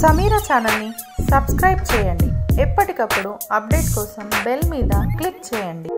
సమీరా ఛానల్ని సబ్స్క్రైబ్ చేయండి. ఎప్పటికప్పుడు అప్డేట్ కోసం బెల్ మీద క్లిక్ చేయండి.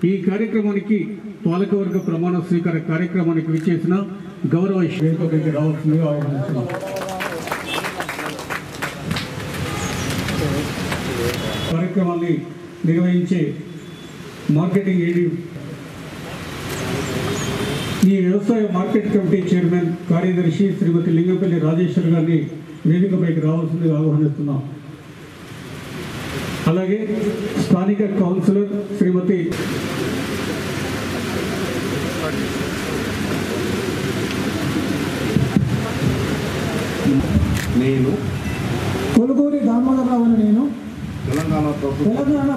ఈ కార్యక్రమానికి పాలకవర్గ ప్రమాణ స్వీకార కార్యక్రమానికి విచ్చేసిన గౌరవ వేదికపైకి రావాల్సిందిగా ఆహ్వానిస్తున్నాం. కార్యక్రమాన్ని నిర్వహించే మార్కెటింగ్ ఏడీ ఈ వ్యవసాయ మార్కెట్ కమిటీ చైర్మన్ కార్యదర్శి శ్రీమతి లింగంపల్లి రాజేశ్వర్ గారిని వేదికపైకి రావాల్సిందిగా ఆహ్వానిస్తున్నాం. అలాగే స్థానిక కౌన్సిలర్ శ్రీమతి కొలుగూరి దామోదరరావు నేను తెలంగాణ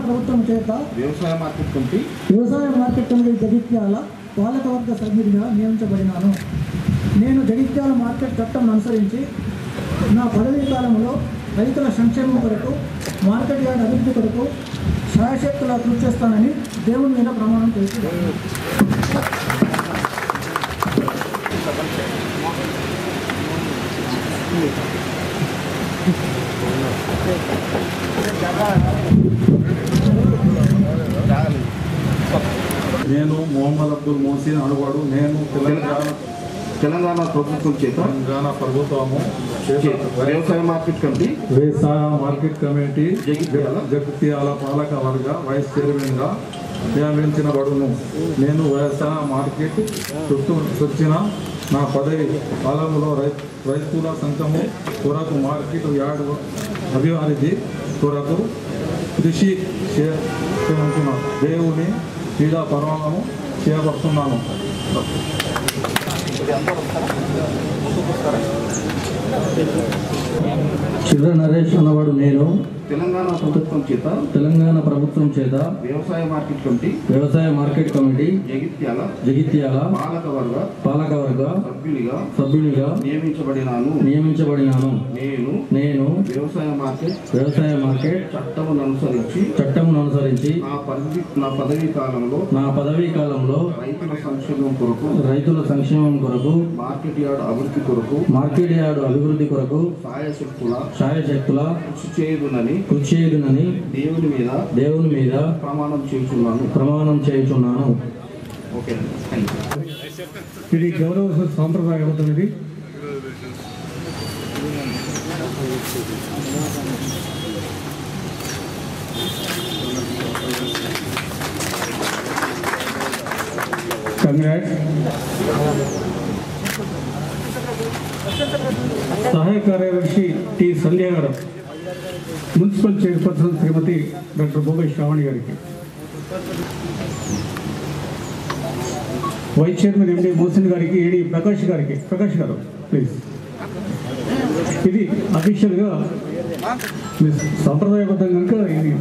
ప్రభుత్వం చేత వ్యవసాయ మార్కెట్ కమిటీ జగిత్యాల పాలకవర్గ సభ్యుడిగా నియమించబడినాను. నేను జగిత్యాల మార్కెట్ చట్టం అనుసరించి నా పదవీ కాలంలో రైతుల సంక్షేమం కొరకు మార్కెట్ యార్డ్ అభివృద్ధి కొరకు శాయశక్తులా కృషి చేస్తానని దేవుని మీద ప్రమాణం చేస్తున్నాను. నేను మొహమ్మద్ అబ్దుల్ మోసిన్ అనువాడు. నేను తెలంగాణ ప్రభుత్వం చేత వ్యవసాయ మార్కెట్ కమిటీ జగిత్యాల పాలక వర్గ వైస్ చైర్మన్గా నియమించబడును. నేను వ్యవసాయ మార్కెట్ చుట్టూ వచ్చిన నా పదవి కాలంలో రైతుల సంఘము కొరకు మార్కెట్ యార్డ్ అభివృద్ధి కొరకు కృషి చేస్తున్న దేవుని క్రీడా పర్వాలను చేపడుతున్నాను. చిర్ర నరేష్ అన్నవాడు నేను తెలంగాణ ప్రభుత్వం చేత వ్యవసాయ మార్కెట్ కమిటీ జగిత్యాల పాలకవర్గ సభ్యునిగా నియమించబడినాను. నేను వ్యవసాయ మార్కెట్ చట్టమును అనుసరించి నా పదవీ కాలంలో రైతుల సంక్షేమం కొరకు మార్కెట్ యార్డ్ అభివృద్ధి కొరకు శాయశక్తుల కృషి చేయుదునని దేవుని మీద ప్రమాణం చేయుచున్నాను. ఇది గౌరవ సాంప్రదాయబద్ధం. ఇది సహాయ కార్యదర్శి టి సంధ్య గారు, మున్సిపల్ చైర్పర్సన్ శ్రీమతి డాక్టర్ బోగై శ్రావణి గారికి, వైస్ చైర్మన్ ఎండి మోసిన్ గారికి, ఏడి ప్రకాష్ గారు ప్లీజ్. ఇది అఫీషియల్గా సాంప్రదాయబద్ధం కనుక ఇది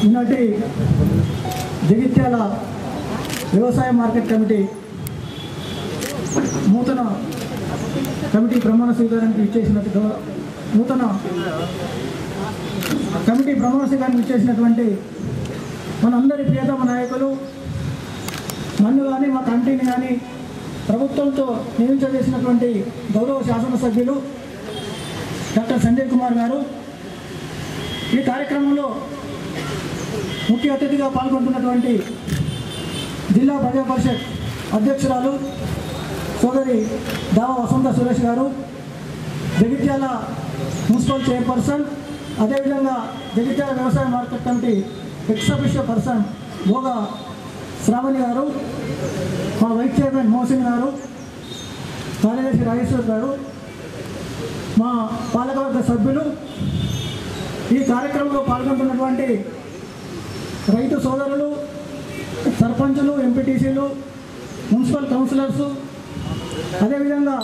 ఈనాటి జగిత్యాల వ్యవసాయ మార్కెట్ కమిటీ నూతన కమిటీ ప్రమాణ స్వీకారానికి ఇచ్చేసినటువంటి మనందరి ప్రియతమ నాయకులు, నన్ను కానీ మా కమిటీని కానీ ప్రభుత్వంతో నియమించజేసినటువంటి గౌరవ శాసనసభ్యులు డాక్టర్ సంజయ్ కుమార్ గారు, ఈ కార్యక్రమంలో ముఖ్య అతిథిగా పాల్గొంటున్నటువంటి జిల్లా ప్రజా పరిషత్ అధ్యక్షురాలు సోదరి దావ వసంత సురేష్ గారు, జగిత్యాల మున్సిపల్ చైర్పర్సన్, అదేవిధంగా జగిత్యాల వ్యవసాయ market committee ex official person Bhoga Sravani garu, మా వైస్ చైర్మన్ మోసిన్ గారు, కార్యదర్శి రాజేశ్వర్ గారు, మా పాలకవర్గ సభ్యులు, ఈ కార్యక్రమంలో పాల్గొంటున్నటువంటి రైతు సోదరులు, సర్పంచులు, ఎంపీటీసీలు, మున్సిపల్ కౌన్సిలర్సు, అదేవిధంగా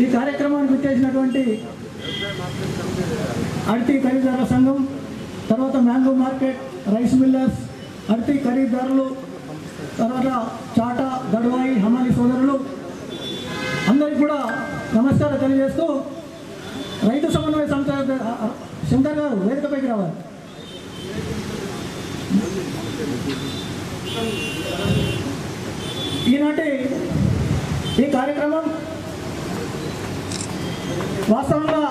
ఈ కార్యక్రమానికి విచ్చేసినటువంటి అరటి ఖరీదారుల సంఘం, తర్వాత మ్యాంగో మార్కెట్, రైస్ మిల్లర్స్, అరటి ఖరీదారులు, తర్వాత చాటా, గడ్వాయి, హమాలి సోదరులు అందరికీ కూడా నమస్కారం తెలియజేస్తూ, రైతు సమన్వయ సంస్థ శంకర్ గారు వేదికపైకి రావాలి. ఈనాటి ఈ కార్యక్రమం వాస్తవంగా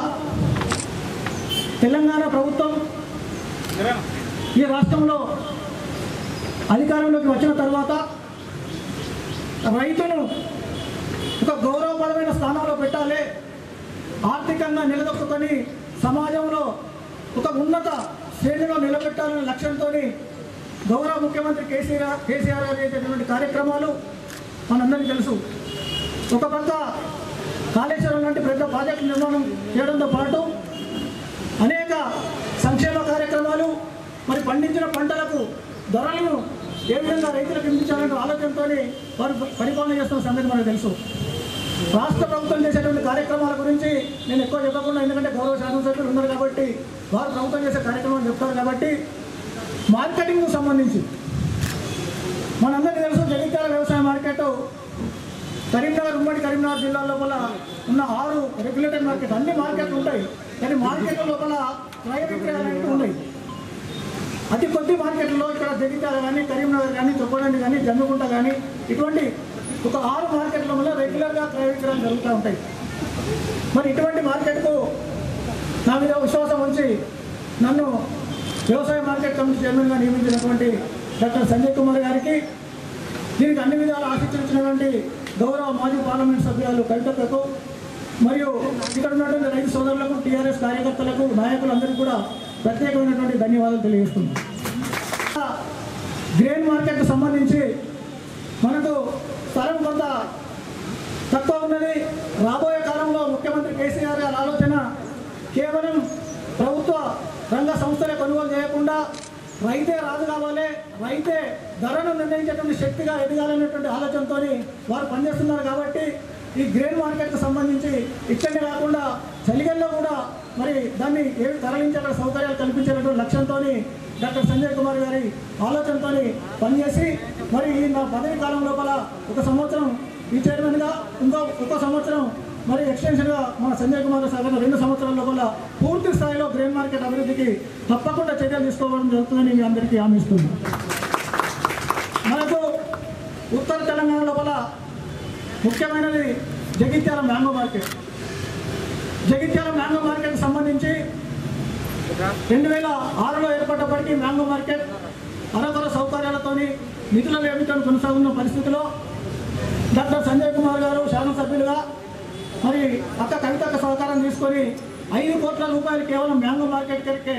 తెలంగాణ ప్రభుత్వం ఈ రాష్ట్రంలో అధికారంలోకి వచ్చిన తర్వాత రైతును ఒక గౌరవప్రదమైన స్థానంలో పెట్టాలి, ఆర్థికంగా నిలదొక్కుని సమాజంలో ఒక ఉన్నత శ్రేణిలో నిలబెట్టాలనే లక్ష్యంతో గౌరవ ముఖ్యమంత్రి కేసీఆర్ గారు చేసేటువంటి కార్యక్రమాలు మనందరికీ తెలుసు. ఒక పక్క కాళేశ్వరం లాంటి పెద్ద ప్రాజెక్టు నిర్మాణం చేయడంతో పాటు అనేక సంక్షేమ కార్యక్రమాలు, మరి పండించిన పంటలకు ధరలను ఏ విధంగా రైతులకు ఇప్పించాలనే ఆలోచనతో వారు పరిపాలన చేస్తున్న సంగతి మనకు తెలుసు. రాష్ట్ర ప్రభుత్వం చేసేటువంటి కార్యక్రమాల గురించి నేను ఎక్కువ చెప్పకుండా, ఎందుకంటే గౌరవ శాసనసభ్యులు ఉన్నారు కాబట్టి వారు ప్రభుత్వం చేసే కార్యక్రమాలు చెప్తారు కాబట్టి, మార్కెటింగ్కు సంబంధించి మనందరికీ తెలుసు, జగిత్యాల వ్యవసాయ మార్కెట్ కరీంనగర్, ఉమ్మడి కరీంనగర్ జిల్లా లోపల ఉన్న 6 రెగ్యులేటెడ్ మార్కెట్, అన్ని మార్కెట్లు ఉంటాయి, కానీ మార్కెట్ల లోపల క్రయ విక్రయాలు ఉన్నాయి. అతి కొద్ది మార్కెట్లో ఇక్కడ జగిత్యాల కానీ, కరీంనగర్ కానీ, చొప్పదండి కానీ, జమ్మికుంట కానీ, ఇటువంటి ఒక 6 మార్కెట్ల వల్ల రెగ్యులర్గా క్రయ విక్రయాలు జరుగుతూ ఉంటాయి. మరి ఇటువంటి మార్కెట్కు నా మీద విశ్వాసం ఉంచి నన్ను వ్యవసాయ మార్కెట్ కమిటీ చైర్మన్గా నియమించినటువంటి డాక్టర్ సంజయ్ కుమార్ గారికి, దీనికి అన్ని విధాలు ఆశించినటువంటి గౌరవ మాజీ పార్లమెంట్ సభ్యులు కవితకు, మరియు ఇక్కడ ఉన్నటువంటి రైతు సోదరులకు, టీఆర్ఎస్ కార్యకర్తలకు, నాయకులందరికీ కూడా ప్రత్యేకమైనటువంటి ధన్యవాదాలు తెలియజేస్తున్నాను. గ్రెయిన్ మార్కెట్కు సంబంధించి మనకు స్థలం కొంత తక్కువ ఉన్నది. రాబోయే కాలంలో ముఖ్యమంత్రి కేసీఆర్ గారి ఆలోచన కేవలం ప్రభుత్వ రంగ సంస్థలే కొనుగోలు చేయకుండా రైతే రాజు కావాలి, రైతే ధరను నిర్ణయించేటువంటి శక్తిగా ఎదగాలనేటువంటి ఆలోచనతో వారు పనిచేస్తున్నారు. కాబట్టి ఈ గ్రెయిన్ మార్కెట్కు సంబంధించి ఇక్కడనే కాకుండా చలిగల్లో కూడా మరి దాన్ని ఏవి తరలించి అక్కడ సౌకర్యాలు కల్పించేటువంటి లక్ష్యంతో డాక్టర్ సంజయ్ కుమార్ గారి ఆలోచనతో పనిచేసి, మరి ఈ నా పదవి కాలం లోపల 1 సంవత్సరం ఈ చైర్మన్గా, ఇంకో సంవత్సరం మరి ఎక్స్టెన్షన్గా మన సంజయ్ కుమార్ సాగర్ 2 సంవత్సరాల లోపల పూర్తి స్థాయిలో గ్రెయిన్ మార్కెట్ అభివృద్ధికి తప్పకుండా చర్యలు తీసుకోవడం జరుగుతుందని మీ అందరికీ హామీ ఇస్తుంది. మనకు ఉత్తర తెలంగాణ లోపల ముఖ్యమైనది Jagtial mango market. Jagtial mango మార్కెట్కి సంబంధించి 2006లో ఏర్పడ్డప్పటికీ మ్యాంగో మార్కెట్ అరకొర సౌకర్యాలతో నిధుల లేమితో కొనసాగుతున్న పరిస్థితిలో డాక్టర్ సంజయ్ కుమార్ గారు శాసనసభ్యులుగా మరి అక్క కవితక్క సహకారం తీసుకొని 5 కోట్ల రూపాయలు కేవలం మ్యాంగో మార్కెట్కి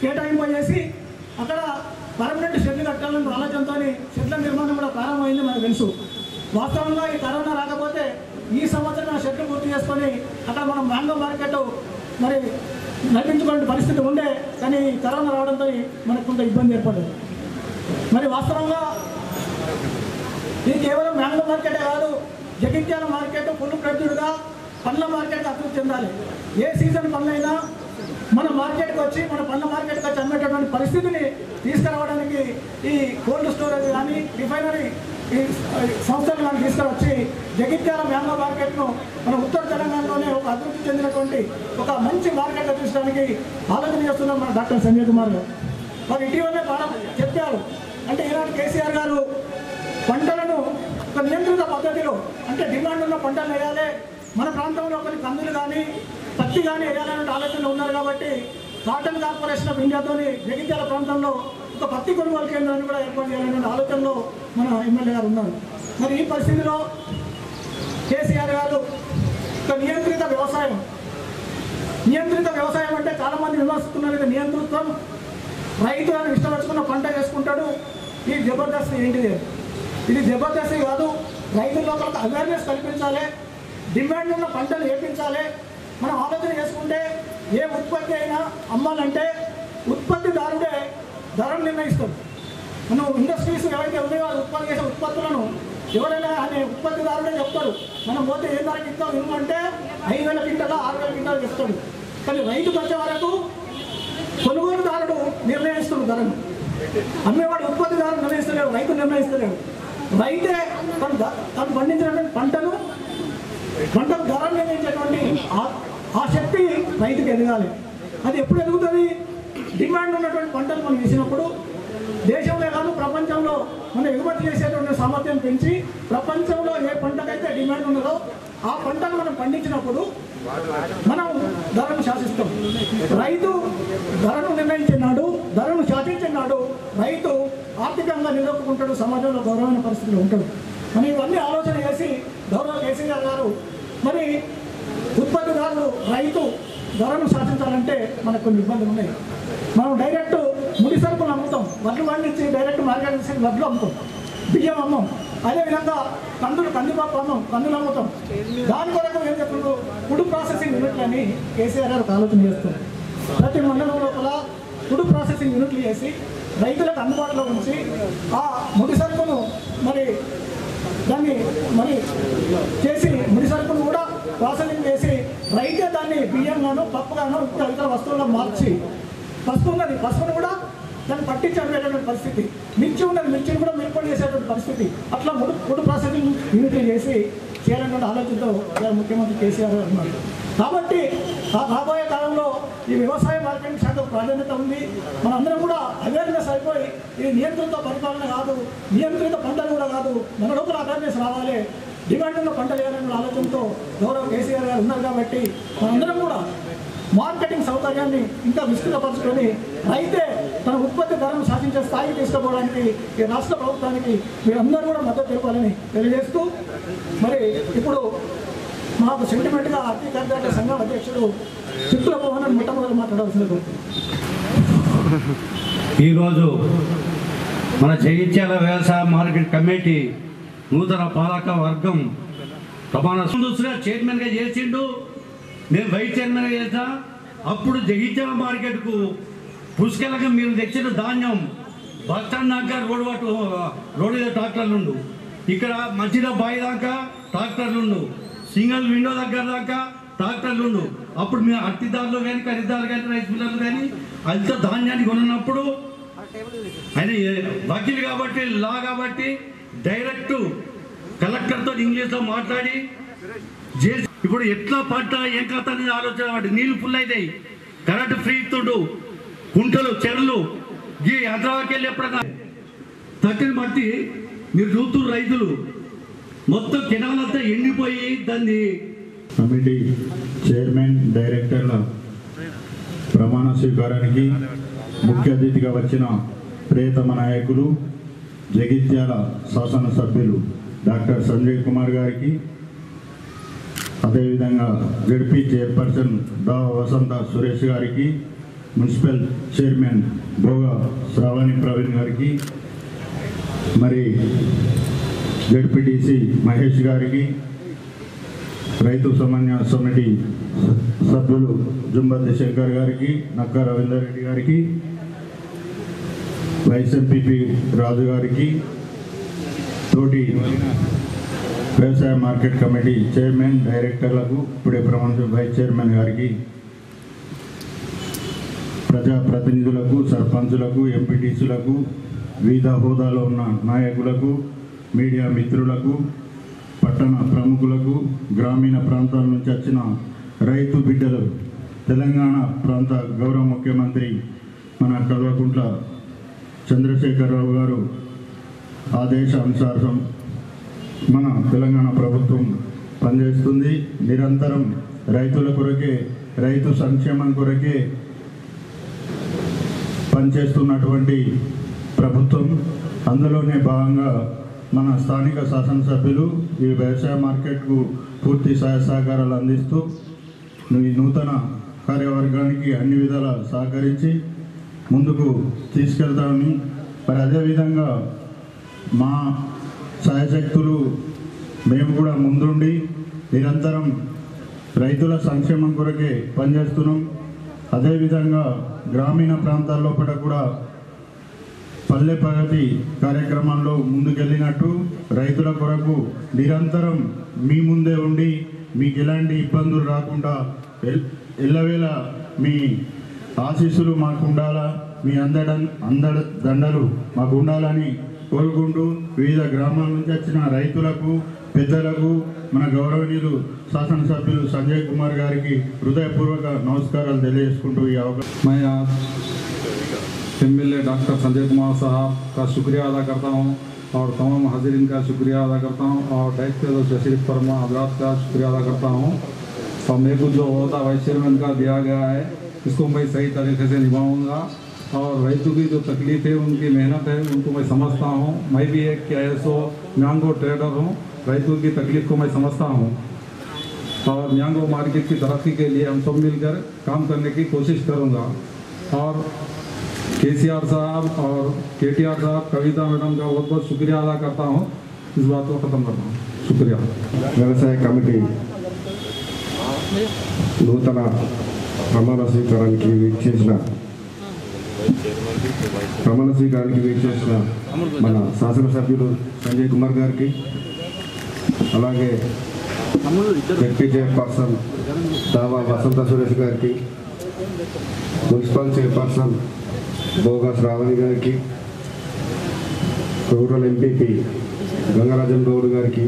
కేటాయింపజేసి అక్కడ పర్మనెంట్ షెడ్లు కట్టాలన్న ఆలోచనతో షెడ్ల నిర్మాణం కూడా ప్రారంభమైంది మనకు తెలుసు. వాస్తవంగా ఈ కరోనా రాకపోతే ఈ సంవత్సరం ఆ షెడ్లు పూర్తి చేసుకొని అక్కడ మనం మ్యాంగో మార్కెట్ మరి నడిపించుకునే పరిస్థితి ఉండే, కానీ కరోనా రావడంతో మనకు కొంత ఇబ్బంది ఏర్పడింది. మరి వాస్తవంగా ఇది కేవలం మ్యాంగో మార్కెటే కాదు, జగిత్యాల మార్కెట్ ఫుల్ ఫ్లెడ్జ్డ్గా పండ్ల మార్కెట్కి అభివృద్ధి చెందాలి. ఏ సీజన్ పండ్లైనా మన మార్కెట్కి వచ్చి, మన పండ్ల మార్కెట్కి వచ్చి అమ్మేటటువంటి పరిస్థితిని తీసుకురావడానికి ఈ కోల్డ్ స్టోరేజ్ కానీ, రిఫైనరీ ఈ సంస్థలు కానీ తీసుకువచ్చి జగిత్యాల మ్యాంగో మార్కెట్ను మన ఉత్తర తెలంగాణలోనే ఒక అభివృద్ధి చెందినటువంటి ఒక మంచి మార్కెట్గా తీసుకోవడానికి ఆలోచన చేస్తున్నారు మన డాక్టర్ సంజయ్ కుమార్ గారు. మరి ఇటీవలే చెప్పారు, అంటే ఈనాడు కేసీఆర్ గారు పంటలను ఒక నియంత్రిత పద్ధతిలో, అంటే డిమాండ్ ఉన్న పంటలు వేయాలి, మన ప్రాంతంలో కొన్ని కందులు కానీ పత్తి కానీ వేయాలనే ఆలోచనలు ఉన్నారు. కాబట్టి కాటన్ కార్పొరేషన్ ఆఫ్ ఇండియాతో జగిత్యాల ప్రాంతంలో ఒక పత్తి కొనుగోలు కేంద్రాన్ని కూడా ఏర్పాటు చేయాలనే ఆలోచనలో మన ఎమ్మెల్యే గారు ఉన్నారు. మరి ఈ పరిస్థితిలో కేసీఆర్ గారు ఒక నియంత్రిత వ్యవసాయం అంటే చాలామంది విమర్శిస్తున్నారు, ఇది నియంతృత్వం, రైతు అని ఇష్టం వచ్చుకున్న పంట వేసుకుంటాడు, ఈ జబర్దస్త్ ఏంటిది. ఇది జబర్దస్తి కాదు. రైతుల్లో కొంత అవేర్నెస్ కల్పించాలి, డిమాండ్ ఉన్న పంటలు వేపించాలి. మనం ఆలోచన చేసుకుంటే ఏ ఉత్పత్తి అయినా అమ్మాలంటే ఉత్పత్తిదారుడే ధరను నిర్ణయిస్తాడు. మనం ఇండస్ట్రీస్ ఎవరైతే ఉన్నాయో ఉత్పత్తి చేసే ఉత్పత్తులను ఎవరైనా అనే ఉత్పత్తిదారుడే చెప్తాడు. మనం పోతే ఏ ధరకి ఇస్తాం ఇవ్వమంటే 5,000 క్వింటాలు 6,000 క్వింటాలు చెప్తాడు. కానీ రైతుకు వచ్చే వరకు కొనుగోలుదారుడు నిర్ణయిస్తాడు ధరను. అమ్మేవాడు ఉత్పత్తిదారుడు నిర్ణయిస్తలేడు, రైతు నిర్ణయిస్తలేడు. రైతే తను పండించినటువంటి పంటకు ధర నిర్ణయించేటువంటి ఆ శక్తి రైతుకు ఎదగాలి. అది ఎప్పుడు ఎదుగుతుంది? డిమాండ్ ఉన్నటువంటి పంటలు మనం వేసినప్పుడు దేశంలో కాదు ప్రపంచంలో మనం ఎగుమతి చేసేటువంటి సామర్థ్యం పెంచి ప్రపంచంలో ఏ పంటకైతే డిమాండ్ ఉన్నదో ఆ పంటను మనం పండించినప్పుడు మనం ధరను శాసిస్తాం. రైతు ధరను నిర్ణయించినాడు, ధరను శాసించినాడు, రైతు ఆర్థికంగా నిలబడుకుంటాడు, సమాజంలో గౌరవమైన పరిస్థితులు ఉంటాడు. మనం ఇవన్నీ ఆలోచన చేసి గౌరవ కేసీఆర్ గారు మరి ఉత్పత్తిదారులు రైతు ధరను శాసించాలంటే మనకు కొన్ని ఇబ్బందులు ఉన్నాయి. మనం డైరెక్ట్ ముడి సరుకులు అమ్ముతాం, వడ్లు పండించి డైరెక్ట్ మార్కెట్ చేసి వడ్లు అమ్ముతాం, బియ్యం అమ్మం. అదేవిధంగా కందిపప్పు అమ్మం, కందులు అమ్ముతాం. దాని కొరకు ఏం చెప్తున్నారు? ఫుడ్ ప్రాసెసింగ్ యూనిట్లు అని కేసీఆర్ గారు ఆలోచన చేస్తారు. ప్రతి మండలం లోపల ఫుడ్ ప్రాసెసింగ్ యూనిట్లు చేసి రైతులకు అందుబాటులో ఉంచి ఆ ముడి సరుకును దాన్ని చేసి ముడి సరుకును కూడా ప్రాసెసింగ్ చేసి రైతే దాన్ని బియ్యంగాను పప్పుగాను ఇతర వస్తువులను మార్చి పసుపును కూడా దాన్ని పట్టించేటువంటి పరిస్థితి, మిర్చిని కూడా మిరపడి చేసేటువంటి పరిస్థితి, అట్లా ఫుడ్ ప్రాసెసింగ్ యూనిట్లు చేసి చేయాలనే ఆలోచనతో ముఖ్యమంత్రి కేసీఆర్ గారు ఉన్నారు. కాబట్టి రాబోయే కాలంలో ఈ వ్యవసాయ మార్కెటింగ్ శాఖకు ప్రాధాన్యత ఉంది. మనందరం కూడా అవేర్నెస్ అయిపోయి ఇది నియంత్రిత పరిపాలన కాదు, నియంత్రిత పంటలు కూడా కాదు, మన లోపల అవేర్నెస్ రావాలి, డిమాండ్ ఉన్న పంటలు వేయాలనే ఆలోచనతో గౌరవ కేసీఆర్ గారు ఉన్నారు. కాబట్టి మనందరం కూడా మార్కెటింగ్ సౌకర్యాన్ని ఇంకా విస్తృతపరచుకొని రైతే తన ఉత్పత్తి ధరను శాసించే స్థాయికి తీసుకుపోవడానికి ఈ రాష్ట్ర ప్రభుత్వానికి మీరందరూ కూడా మద్దతు తెలపాలని తెలియజేస్తూ మరి ఇప్పుడు మాకు సెంటిమెంట్గా ఆర్థిక కార్యదర్శి సంఘం అధ్యక్షుడు చిత్ర మోహన్ మొట్టమొదటి మాట్లాడాల్సింది. ఈరోజు మన జగిత్యాల వ్యవసాయ మార్కెట్ కమిటీ నూతన పాలక వర్గం ప్రమాణ చైర్మన్గా చేసిండు. నేను వైస్ చైర్మన్గా చేస్తా. అప్పుడు జగిత్యాల మార్కెట్కు పుష్కలంగా మీరు తెచ్చిన ధాన్యం బస్టాండ్ దాకా రోడ్డు ట్రాక్టర్లుండు, ఇక్కడ మంచిగా బాయి దాకా ట్రాక్టర్లుండు, సింగల్ విండో దగ్గర దాకా ట్రాక్టర్లుండు. అప్పుడు మేము అట్టిదారులు కానీ ఖరీదారులు కానీ రైస్ మిల్లర్లు కానీ అంత ధాన్యాన్ని కొన్నప్పుడు ఆయన వకీలు కాబట్టి లా కాబట్టి డైరెక్ట్ కలెక్టర్తో ఇంగ్లీష్లో మాట్లాడి చేసి ఇప్పుడు ఎట్లా పంట ఏం కథ అనేది ఆలోచన వాటి నీళ్లు ఫుల్ అవుతాయి, కరెంటు ఫ్రీ ఇస్తుండు, కుంటలు చెరువులు ఈ హైదరాబాద్కి వెళ్ళి ఎప్పుడన్నా తట్టిని బట్టి మీరు చూస్తున్న రైతులు మొత్తం కెనాలంతా ఎండిపోయి దాన్ని కమిటీ చైర్మన్ డైరెక్టర్ల ప్రమాణ స్వీకారానికి ముఖ్య అతిథిగా వచ్చిన ప్రియతమ నాయకులు జగిత్యాల శాసనసభ్యులు డాక్టర్ సంజయ్ కుమార్ గారికి, అదేవిధంగా జడ్పీ చైర్పర్సన్ డా వసంత సురేష్ గారికి, మున్సిపల్ చైర్మన్ భోగా శ్రావణి ప్రవీణ్ గారికి, మరి జడ్పీటీసీ మహేష్ గారికి, రైతు సమన్వయ సమితి సభ్యులు జుంబద్ది శంకర్ గారికి, నక్కా రవీందర్ రెడ్డి గారికి, వైస్ ఎంపీపీ రాజు గారికి, తోటి వ్యవసాయ మార్కెట్ కమిటీ చైర్మన్ డైరెక్టర్లకు, ఇప్పుడే ప్రమాణ వైస్ చైర్మన్ గారికి, ప్రజాప్రతినిధులకు, సర్పంచులకు, ఎంపీటీసీలకు, వివిధ హోదాలో ఉన్న నాయకులకు, మీడియా మిత్రులకు, పట్టణ ప్రముఖులకు, గ్రామీణ ప్రాంతాల నుంచి వచ్చిన రైతు బిడ్డలు, తెలంగాణ ప్రాంత గౌరవ ముఖ్యమంత్రి మన కల్వకుంట్ల చంద్రశేఖరరావు గారు ఆదేశానుసారం మన తెలంగాణ ప్రభుత్వం పనిచేస్తుంది. నిరంతరం రైతుల కొరకే, రైతు సంక్షేమం కొరకే పనిచేస్తున్నటువంటి ప్రభుత్వం. అందులోనే భాగంగా మన స్థానిక శాసనసభ్యులు ఈ వ్యవసాయ మార్కెట్కు పూర్తి సహాయ సహకారాలు అందిస్తూ ఈ నూతన కార్యవర్గానికి అన్ని విధాలా సహకరించి ముందుకు తీసుకెళ్తామని, మరి అదేవిధంగా మా సాయశక్తులు మేము కూడా ముందుండి నిరంతరం రైతుల సంక్షేమం కొరకే పనిచేస్తున్నాం. అదేవిధంగా గ్రామీణ ప్రాంతాల్లో కూడా పల్లె ప్రగతి కార్యక్రమంలో ముందుకెళ్ళినట్టు రైతుల కొరకు నిరంతరం మీ ముందే ఉండి మీకు ఎలాంటి ఇబ్బందులు రాకుండా ఎల్లవేళ మీ ఆశీస్సులు మాకు ఉండాలా, మీ దండలు మాకు ఉండాలని కోరుకుంటూ వివిధ గ్రామాల నుంచి వచ్చిన రైతులకు, పెద్దలకు, మన గౌరవనీయులు శాసనసభ్యులు సంజయ్ కుమార్ గారికి హృదయపూర్వక నమస్కారాలు తెలియజేసుకుంటూ ఈ అవకాశం मैं आज एमएलए डॉक्टर संजय कुमार साहब का शुक्रिया अदा करता हूं और तमाम हाजिरीन का शुक्रिया अदा करता हूं और डायरेक्टर तशरीफ फरमा हजरात का शुक्रिया अदा करता हूं। और मेरे को जो होता वाइस चेयरमैन का दिया गया है इसको मैं सही तरीके से निभाऊंगा और रैतों की जो तकलीफ है, उनकी मेहनत है, उनको मैं समझता हूँ। मैं भी एक KSO मैंगो ट्रेडर हूँ, रैतों की तकलीफ को मैं समझता हूँ और मैंगो मार्केट की तरक्की के लिए हम सब मिलकर काम करने की कोशिश करूँगा। और KCR साहब और KTR साहब, कविता मैडम का बहुत बहुत शुक्रिया अदा करता हूँ। इस बात को ख़त्म करता हूँ। शुक्रिया। వ్యవసాయ కమిటీ నూతన ప్రమాణ స్వీకారానికి వీక్షించిన మన శాసనసభ్యులు సంజయ్ కుమార్ గారికి, అలాగే జెడ్పీ చైర్పర్సన్ దావా వసంత సురేష్ గారికి, మున్సిపల్ చైర్పర్సన్ బోగా శ్రావణి గారికి, రూరల్ ఎంపీపీ గంగరాజన్ గౌడ్ గారికి,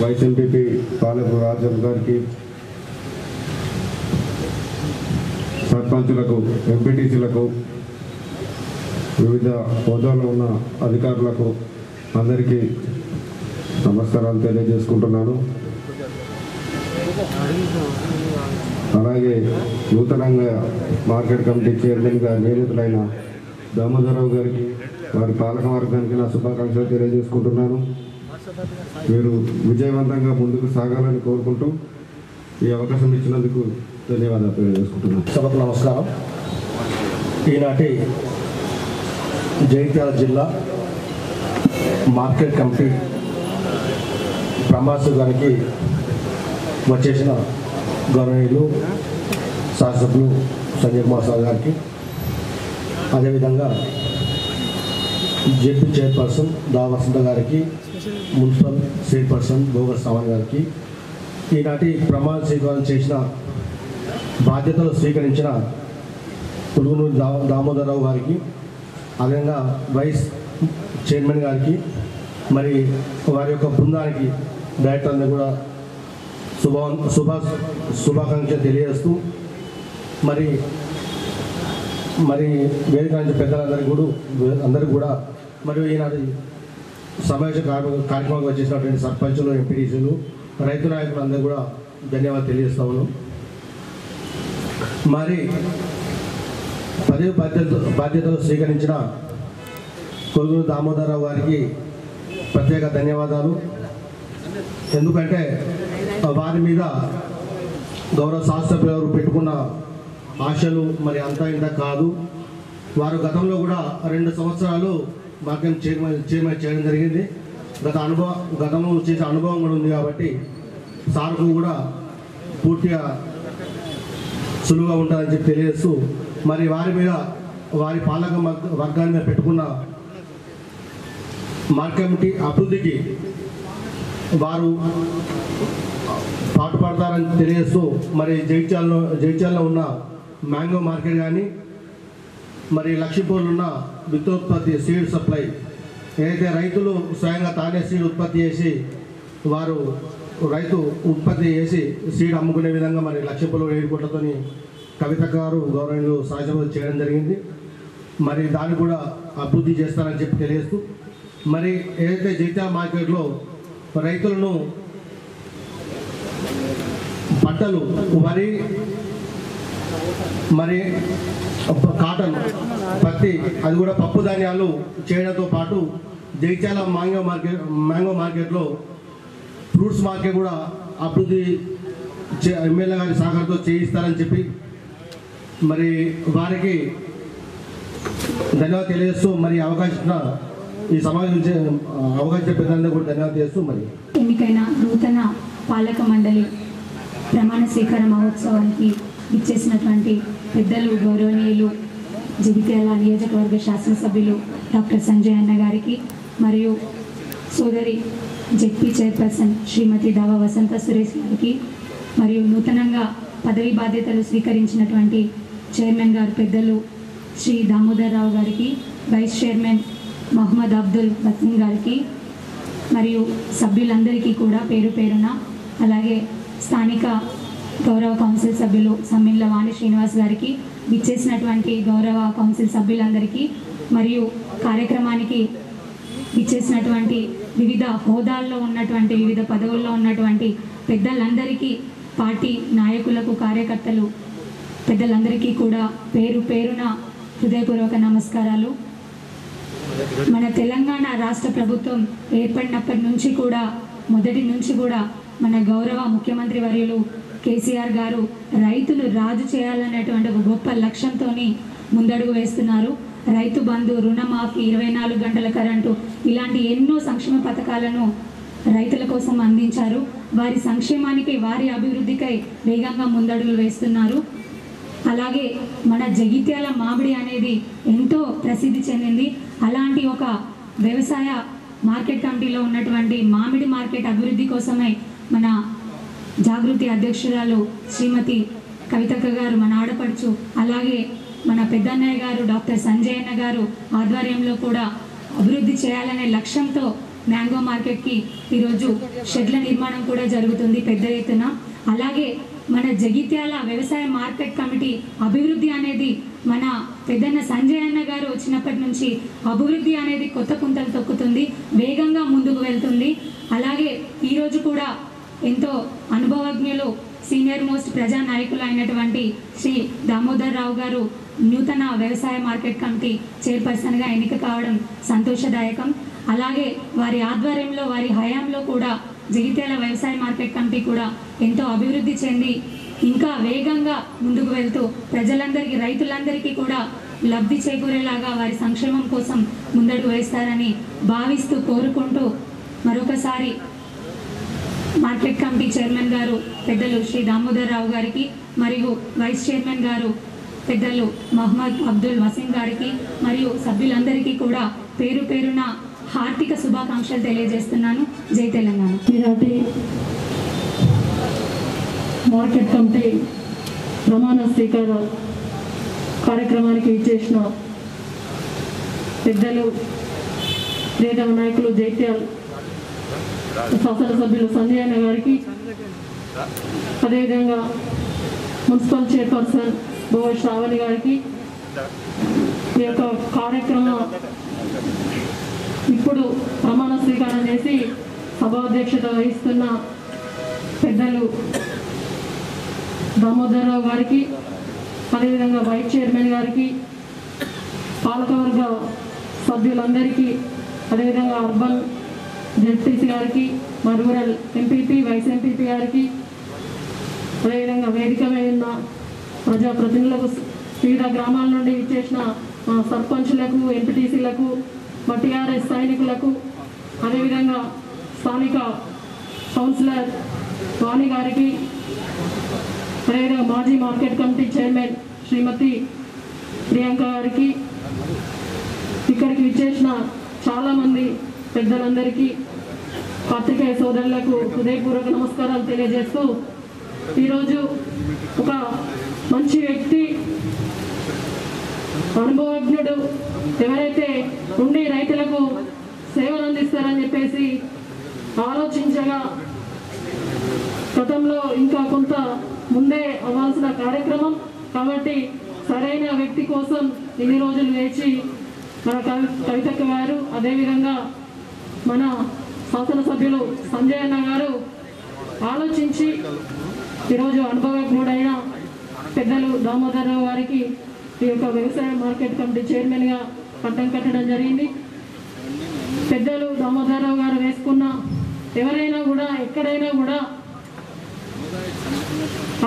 వైస్ ఎంపీపీ పాలెపు రాజన్ గారికి, సర్పంచులకు, ఎంపీటీసీలకు, వివిధ హోదాలో ఉన్న అధికారులకు అందరికీ నమస్కారాలు తెలియజేసుకుంటున్నాను. అలాగే నూతనంగా మార్కెట్ కమిటీ చైర్మన్గా నియమితులైన దామోదరరావు గారికి, వారి పాలక వర్గానికి నా శుభాకాంక్షలు తెలియజేసుకుంటున్నాను. మీరు విజయవంతంగా ముందుకు సాగాలని కోరుకుంటూ ఈ అవకాశం ఇచ్చినందుకు ధన్యవాదాలు తెలియజేసుకుంటున్నాను. సభకు నమస్కారం. ఈనాటి జగిత్యాల జిల్లా మార్కెట్ కమిటీ ప్రమాణస్వీకారానికి వచ్చేసిన గౌరవనీయులు శాసనసభ్యులు సంజయ్ కుమార్ సార్ గారికి, అదేవిధంగా జెడ్పీ చైర్పర్సన్ దా వసంత గారికి, మున్సిపల్ చైర్పర్సన్ బోగా శ్రావణి గారికి, ఈనాటి ప్రమాణ స్వీకారం చేసిన బాధ్యతలు స్వీకరించిన పులుగునూరి దామోదరరావు గారికి, అదేవిధంగా వైస్ చైర్మన్ గారికి, మరి వారి యొక్క బృందానికి, డైరెక్టర్ని కూడా శుభాకాంక్షలు తెలియజేస్తూ మరి వేదిక నుంచి పెద్దలందరికీ కూడా మరియు ఈనాటి సమావేశ కార్యక్రమానికి వచ్చేసినటువంటి సర్పంచులు, ఎంపీటీసీలు, రైతు నాయకులు అందరూ కూడా ధన్యవాదాలు తెలియజేస్తా ఉన్నాం. మరి పదవి బాధ్యతలు స్వీకరించిన కొలుగురు దామోదరరావు గారికి ప్రత్యేక ధన్యవాదాలు. ఎందుకంటే వారి మీద గౌరవ శాసనసభ్యులు ఎవరు పెట్టుకున్న ఆశలు మరి అంతా ఇంత కాదు. వారు గతంలో కూడా 2 సంవత్సరాలు మార్కెట్ చైర్మన్ చేయడం జరిగింది. గతంలో చేసే అనుభవం కూడా ఉంది కాబట్టి సార్కు కూడా పూర్తిగా సులువుగా ఉంటుందని చెప్పి తెలియజేస్తూ మరి వారి మీద, వారి పాలక వర్గాన్ని మీద పెట్టుకున్న మార్కెట్ కమిటీ అభివృద్ధికి వారు పాటుపడతారని తెలియజేస్తూ మరి జగిత్యాలలో ఉన్న మ్యాంగో మార్కెట్ కానీ, మరి లక్ష్మీపూర్లో ఉన్న విత్తోత్పత్తి సీడ్ సప్లై, ఏదైతే రైతులు స్వయంగా తానే సీడ్ ఉత్పత్తి చేసి వారు రైతు ఉత్పత్తి చేసి సీడ్ అమ్ముకునే విధంగా మరి లక్ష్మీపూర్లో 7 కోట్లతోని కవిత గారు గౌరవనీయులు సాధ్యం చేయడం జరిగింది. మరి దాన్ని కూడా అభివృద్ధి చేస్తారని చెప్పి తెలియజేస్తూ మరి ఏదైతే జగిత్యాల మార్కెట్లో రైతులను పంటలు వరి, మరి కాటన్, పత్తి, అది కూడా పప్పు ధాన్యాలు చేయడంతో పాటు జగిత్యాల మ్యాంగో మార్కెట్లో ఫ్రూట్స్ మార్కెట్ కూడా అభివృద్ధి ఎమ్మెల్యే గారి సహకారంతో చేయిస్తారని చెప్పి మరి వారికి ధన్యవాదాలు తెలియజేస్తూ మరి అవకాశం ఈ సమావేశం అవకాశం చెప్పేదాన్ని కూడా ధన్యవాదాలు చేస్తూ మరి ఎన్నికైన నూతన పాలక మండలి ప్రమాణ స్వీకార మహోత్సవానికి ఇచ్చేసినటువంటి పెద్దలు గౌరవనీయులు జగిత్యాల నియోజకవర్గ శాసనసభ్యులు డాక్టర్ సంజయ్ అన్న గారికి మరియు సోదరి జెడ్పీ చైర్పర్సన్ శ్రీమతి దావా వసంత సురేష్ గారికి మరియు నూతనంగా పదవి బాధ్యతలు స్వీకరించినటువంటి చైర్మన్ గారు పెద్దలు శ్రీ దామోదర్ రావు గారికి, వైస్ చైర్మన్ మహమ్మద్ అబ్దుల్ బసీం గారికి మరియు సభ్యులందరికీ కూడా పేరు పేరున, అలాగే స్థానిక గౌరవ కౌన్సిల్ సభ్యులు సమ్మిళ్ళ వాణి శ్రీనివాస్ గారికి, విచ్చేసినటువంటి గౌరవ కౌన్సిల్ సభ్యులందరికీ మరియు కార్యక్రమానికి విచ్చేసినటువంటి వివిధ హోదాల్లో ఉన్నటువంటి వివిధ పదవుల్లో ఉన్నటువంటి పెద్దలందరికీ, పార్టీ నాయకులకు, కార్యకర్తలు పెద్దలందరికీ కూడా పేరు పేరున హృదయపూర్వక నమస్కారాలు. మన తెలంగాణ రాష్ట్ర ప్రభుత్వం ఏర్పడినప్పటి నుంచి కూడా మొదటి నుంచి కూడా మన గౌరవ ముఖ్యమంత్రి వర్యులు కేసీఆర్ గారు రైతులు రాజు చేయాలనేటువంటి ఒక గొప్ప లక్ష్యంతో ముందడుగు వేస్తున్నారు. రైతు బంధు, రుణమాఫీ, 24 గంటల కరెంటు ఇలాంటి ఎన్నో సంక్షేమ పథకాలను రైతుల కోసం అందించారు. వారి సంక్షేమానికి, వారి అభివృద్ధికై వేగంగా ముందడుగులు వేస్తున్నారు. అలాగే మన జగిత్యాల మామిడి అనేది ఎంతో ప్రసిద్ధి చెందింది. అలాంటి ఒక వ్యవసాయ మార్కెట్ కమిటీలో ఉన్నటువంటి మామిడి మార్కెట్ అభివృద్ధి కోసమే మన జాగృతి అధ్యక్షురాలు శ్రీమతి కవితక్క గారు, మన ఆడపడుచు, అలాగే మన పెద్దన్నయ్య గారు డాక్టర్ సంజయ్ అన్న గారు ఆధ్వర్యంలో కూడా అభివృద్ధి చేయాలనే లక్ష్యంతో మ్యాంగో మార్కెట్కి ఈరోజు షెడ్ల నిర్మాణం కూడా జరుగుతుంది పెద్ద ఎత్తున. అలాగే మన జగిత్యాల వ్యవసాయ మార్కెట్ కమిటీ అభివృద్ధి అనేది మన పెద్దన్న సంజయ్ అన్న గారు వచ్చినప్పటి నుంచి అభివృద్ధి అనేది కొత్త పుంతలు తొక్కుతుంది, వేగంగా ముందుకు వెళ్తుంది. అలాగే ఈరోజు కూడా ఎంతో అనుభవజ్ఞులు, సీనియర్ మోస్ట్ ప్రజా నాయకులు అయినటువంటి శ్రీ దామోదర్ రావు గారు నూతన వ్యవసాయ మార్కెట్ కమిటీ చైర్పర్సన్గా ఎన్నిక కావడం సంతోషదాయకం. అలాగే వారి ఆధ్వర్యంలో, వారి హయాంలో కూడా జగిత్యాల వ్యవసాయ మార్కెట్ కమిటీ కూడా ఎంతో అభివృద్ధి చెంది ఇంకా వేగంగా ముందుకు వెళ్తూ ప్రజలందరికీ, రైతులందరికీ కూడా లబ్ధి చేకూరేలాగా వారి సంక్షేమం కోసం ముందడుగు వేస్తారని భావిస్తూ, కోరుకుంటూ మరొకసారి మార్కెట్ కమిటీ చైర్మన్ గారు పెద్దలు శ్రీ దామోదర్ రావు గారికి మరియు వైస్ చైర్మన్ గారు పెద్దలు మహమ్మద్ అబ్దుల్ వసీం గారికి మరియు సభ్యులందరికీ కూడా పేరు పేరున హార్దిక శుభాకాంక్షలు తెలియజేస్తున్నాను. జై తెలంగాణ. ఈనాటి మార్కెట్ కమిటీ ప్రమాణ స్వీకార కార్యక్రమానికి ఇచ్చేసిన పెద్దలు, ప్రియతమ నాయకులు జైత్యాల శాసనసభ్యులు సంజయ్ అన్న గారికి, అదేవిధంగా మున్సిపల్ చైర్పర్సన్ బోవ శ్రావణి గారికి, ఈ యొక్క కార్యక్రమం ఇప్పుడు ప్రమాణ స్వీకారం చేసి సభాధ్యక్షత వహిస్తున్న పెద్దలు దామోదర్ రావు గారికి, అదేవిధంగా వైస్ చైర్మన్ గారికి, పాలకవర్గ సభ్యులందరికీ, అదేవిధంగా అర్బన్ జెడ్పీసీ గారికి, మా రూరల్ ఎంపీపీ, వైస్ ఎంపీపీ గారికి, అదేవిధంగా వేదిక మీద ఉన్న ప్రజాప్రతినిధులకు, వివిధ గ్రామాల నుండి ఇచ్చేసిన సర్పంచులకు, ఎంపీటీసీలకు, మా టీఆర్ఎస్ సైనికులకు, అదేవిధంగా స్థానిక కౌన్సిలర్ వాణి గారికి, అదేవిధంగా మాజీ మార్కెట్ కమిటీ చైర్మన్ శ్రీమతి ప్రియాంక గారికి, ఇక్కడికి విచ్చేసిన చాలామంది పెద్దలందరికీ, పాత్రికేయ సోదరులకు హృదయపూర్వక నమస్కారాలు తెలియజేస్తూ, ఈరోజు ఒక మంచి వ్యక్తి, అనుభవజ్ఞుడు, ఎవరైతే ఉండి రైతులకు సేవలు అందిస్తారని చెప్పేసి ఆలోచించగా గతంలో ఇంకా కొంత ముందే అవ్వాల్సిన కార్యక్రమం కాబట్టి సరైన వ్యక్తి కోసం ఇన్ని రోజులు వేచి మన కవితక్క గారు, అదేవిధంగా మన శాసనసభ్యులు సంజయ్ అన్న గారు ఆలోచించి ఈరోజు అనుభవజ్ఞుడైన పెద్దలు దామోదర్ రావు గారికి ఈ యొక్క వ్యవసాయ మార్కెట్ కమిటీ చైర్మన్గా పట్టం కట్టడం జరిగింది. పెద్దలు దామోదర్ రావు గారు వేసుకున్న ఎవరైనా కూడా, ఎక్కడైనా కూడా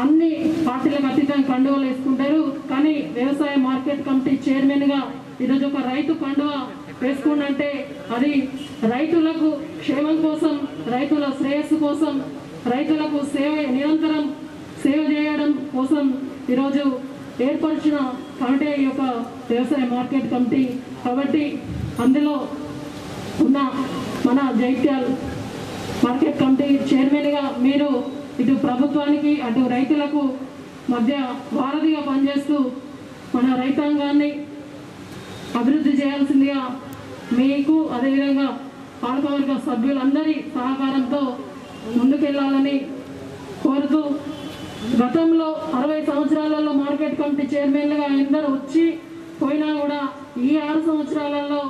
అన్ని పార్టీలకు అతీతంగా కండువలు వేసుకుంటారు. కానీ వ్యవసాయ మార్కెట్ కమిటీ చైర్మన్గా ఈరోజు ఒక రైతు కండువ వేసుకుంటే అది రైతులకు క్షేమం కోసం, రైతుల శ్రేయస్సు కోసం, రైతులకు నిరంతరం సేవ చేయడం కోసం ఈరోజు ఏర్పరిచిన కమిటీ ఈ యొక్క వ్యవసాయ మార్కెట్ కమిటీ. కాబట్టి అందులో ఉన్న మన జైత్యాల్ మార్కెట్ కమిటీ చైర్మన్గా మీరు ఇటు ప్రభుత్వానికి అటు రైతులకు మధ్య వారధిగా పనిచేస్తూ మన రైతాంగాన్ని అభివృద్ధి చేయాల్సిందిగా మీకు అదేవిధంగా పాలకవర్గ సభ్యులందరి సహకారంతో ముందుకెళ్లాలని కోరుతూ, గతంలో 60 సంవత్సరాలలో మార్కెట్ కమిటీ చైర్మన్లుగా ఎందరో వచ్చి పోయినా కూడా ఈ 6 సంవత్సరాలలో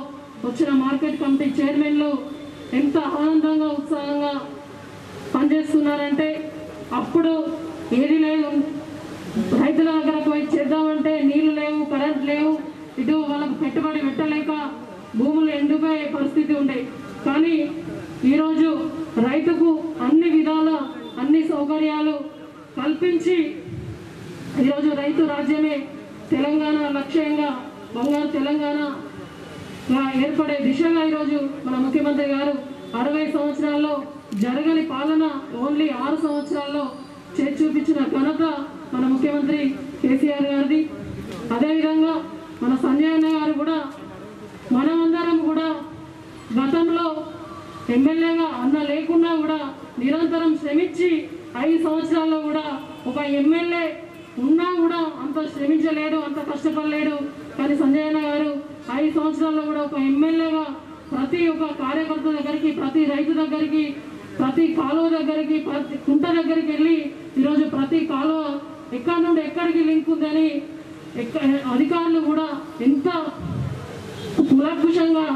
వచ్చిన మార్కెట్ కమిటీ చైర్మన్లు ఎంత ఆనందంగా ఉత్సాహంగా పనిచేస్తున్నారంటే, అప్పుడు ఏది లేదు, రైతుల దగ్గరకు పోయి చేద్దామంటే నీళ్లు లేవు, కరెంట్ లేవు, ఇటు వాళ్ళకు పెట్టుబడి పెట్టలేక భూములు ఎండిపోయే పరిస్థితి ఉండే. కానీ ఈరోజు రైతుకు అన్ని విధాల అన్ని సౌకర్యాలు కల్పించి ఈరోజు రైతు రాజ్యమే తెలంగాణ లక్ష్యంగా బంగారు తెలంగాణగా ఏర్పడే దిశగా ఈరోజు మన ముఖ్యమంత్రి గారు 60 సంవత్సరాల్లో జరగని పాలన ఓన్లీ 6 సంవత్సరాల్లో చేసి చూపించిన ఘనత మన ముఖ్యమంత్రి కేసీఆర్ గారిది. అదేవిధంగా మన సంజయ్ అన్న గారు కూడా, మనమందరం కూడా గతంలో ఎమ్మెల్యేగా అన్న లేకున్నా కూడా నిరంతరం శ్రమించి 5 సంవత్సరాల్లో కూడా ఒక ఎమ్మెల్యే ఉన్నా కూడా అంత శ్రమించలేడు, అంత కష్టపడలేడు. కానీ సంజయ్ అన్న గారు 5 సంవత్సరాల్లో కూడా ఒక ఎమ్మెల్యేగా ప్రతి ఒక్క కార్యకర్త దగ్గరికి, ప్రతి రైతు దగ్గరికి, ప్రతి కాలువ దగ్గరికి, ప్రతి కుంట దగ్గరికి వెళ్ళి ఈరోజు ప్రతి కాలువ ఎక్కడి నుండి ఎక్కడికి లింక్ ఉందని అధికారులు కూడా ఎంత కులకుశంగా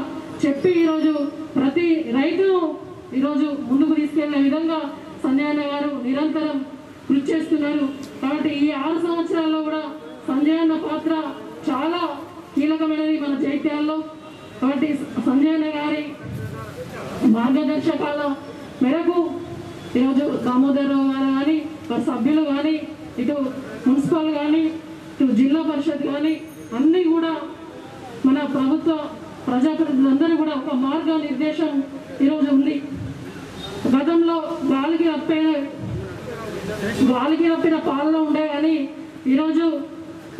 చెప్పి ఈరోజు ప్రతి రైతును ఈరోజు ముందుకు తీసుకెళ్లే విధంగా సంజయ్ అన్న గారు నిరంతరం కృషి చేస్తున్నారు. కాబట్టి ఈ 6 సంవత్సరాల్లో కూడా సంజయ్ అన్న పాత్ర చాలా కీలకమైనది మన జైత్యాల్లో. కాబట్టి సంజయ్ అన్న గారి మార్గదర్శకాల మేరకు ఈరోజు దామోదరరావు గారు కానీ, వారి సభ్యులు కానీ, ఇటు మున్సిపల్ కానీ, ఇటు జిల్లా పరిషత్ కానీ అన్నీ కూడా మన ప్రభుత్వ ప్రజాప్రతినిధులందరూ కూడా ఒక మార్గనిర్దేశం ఈరోజు ఉంది. గతంలో గాలికి తప్పిన పాలన ఉండే కానీ ఈరోజు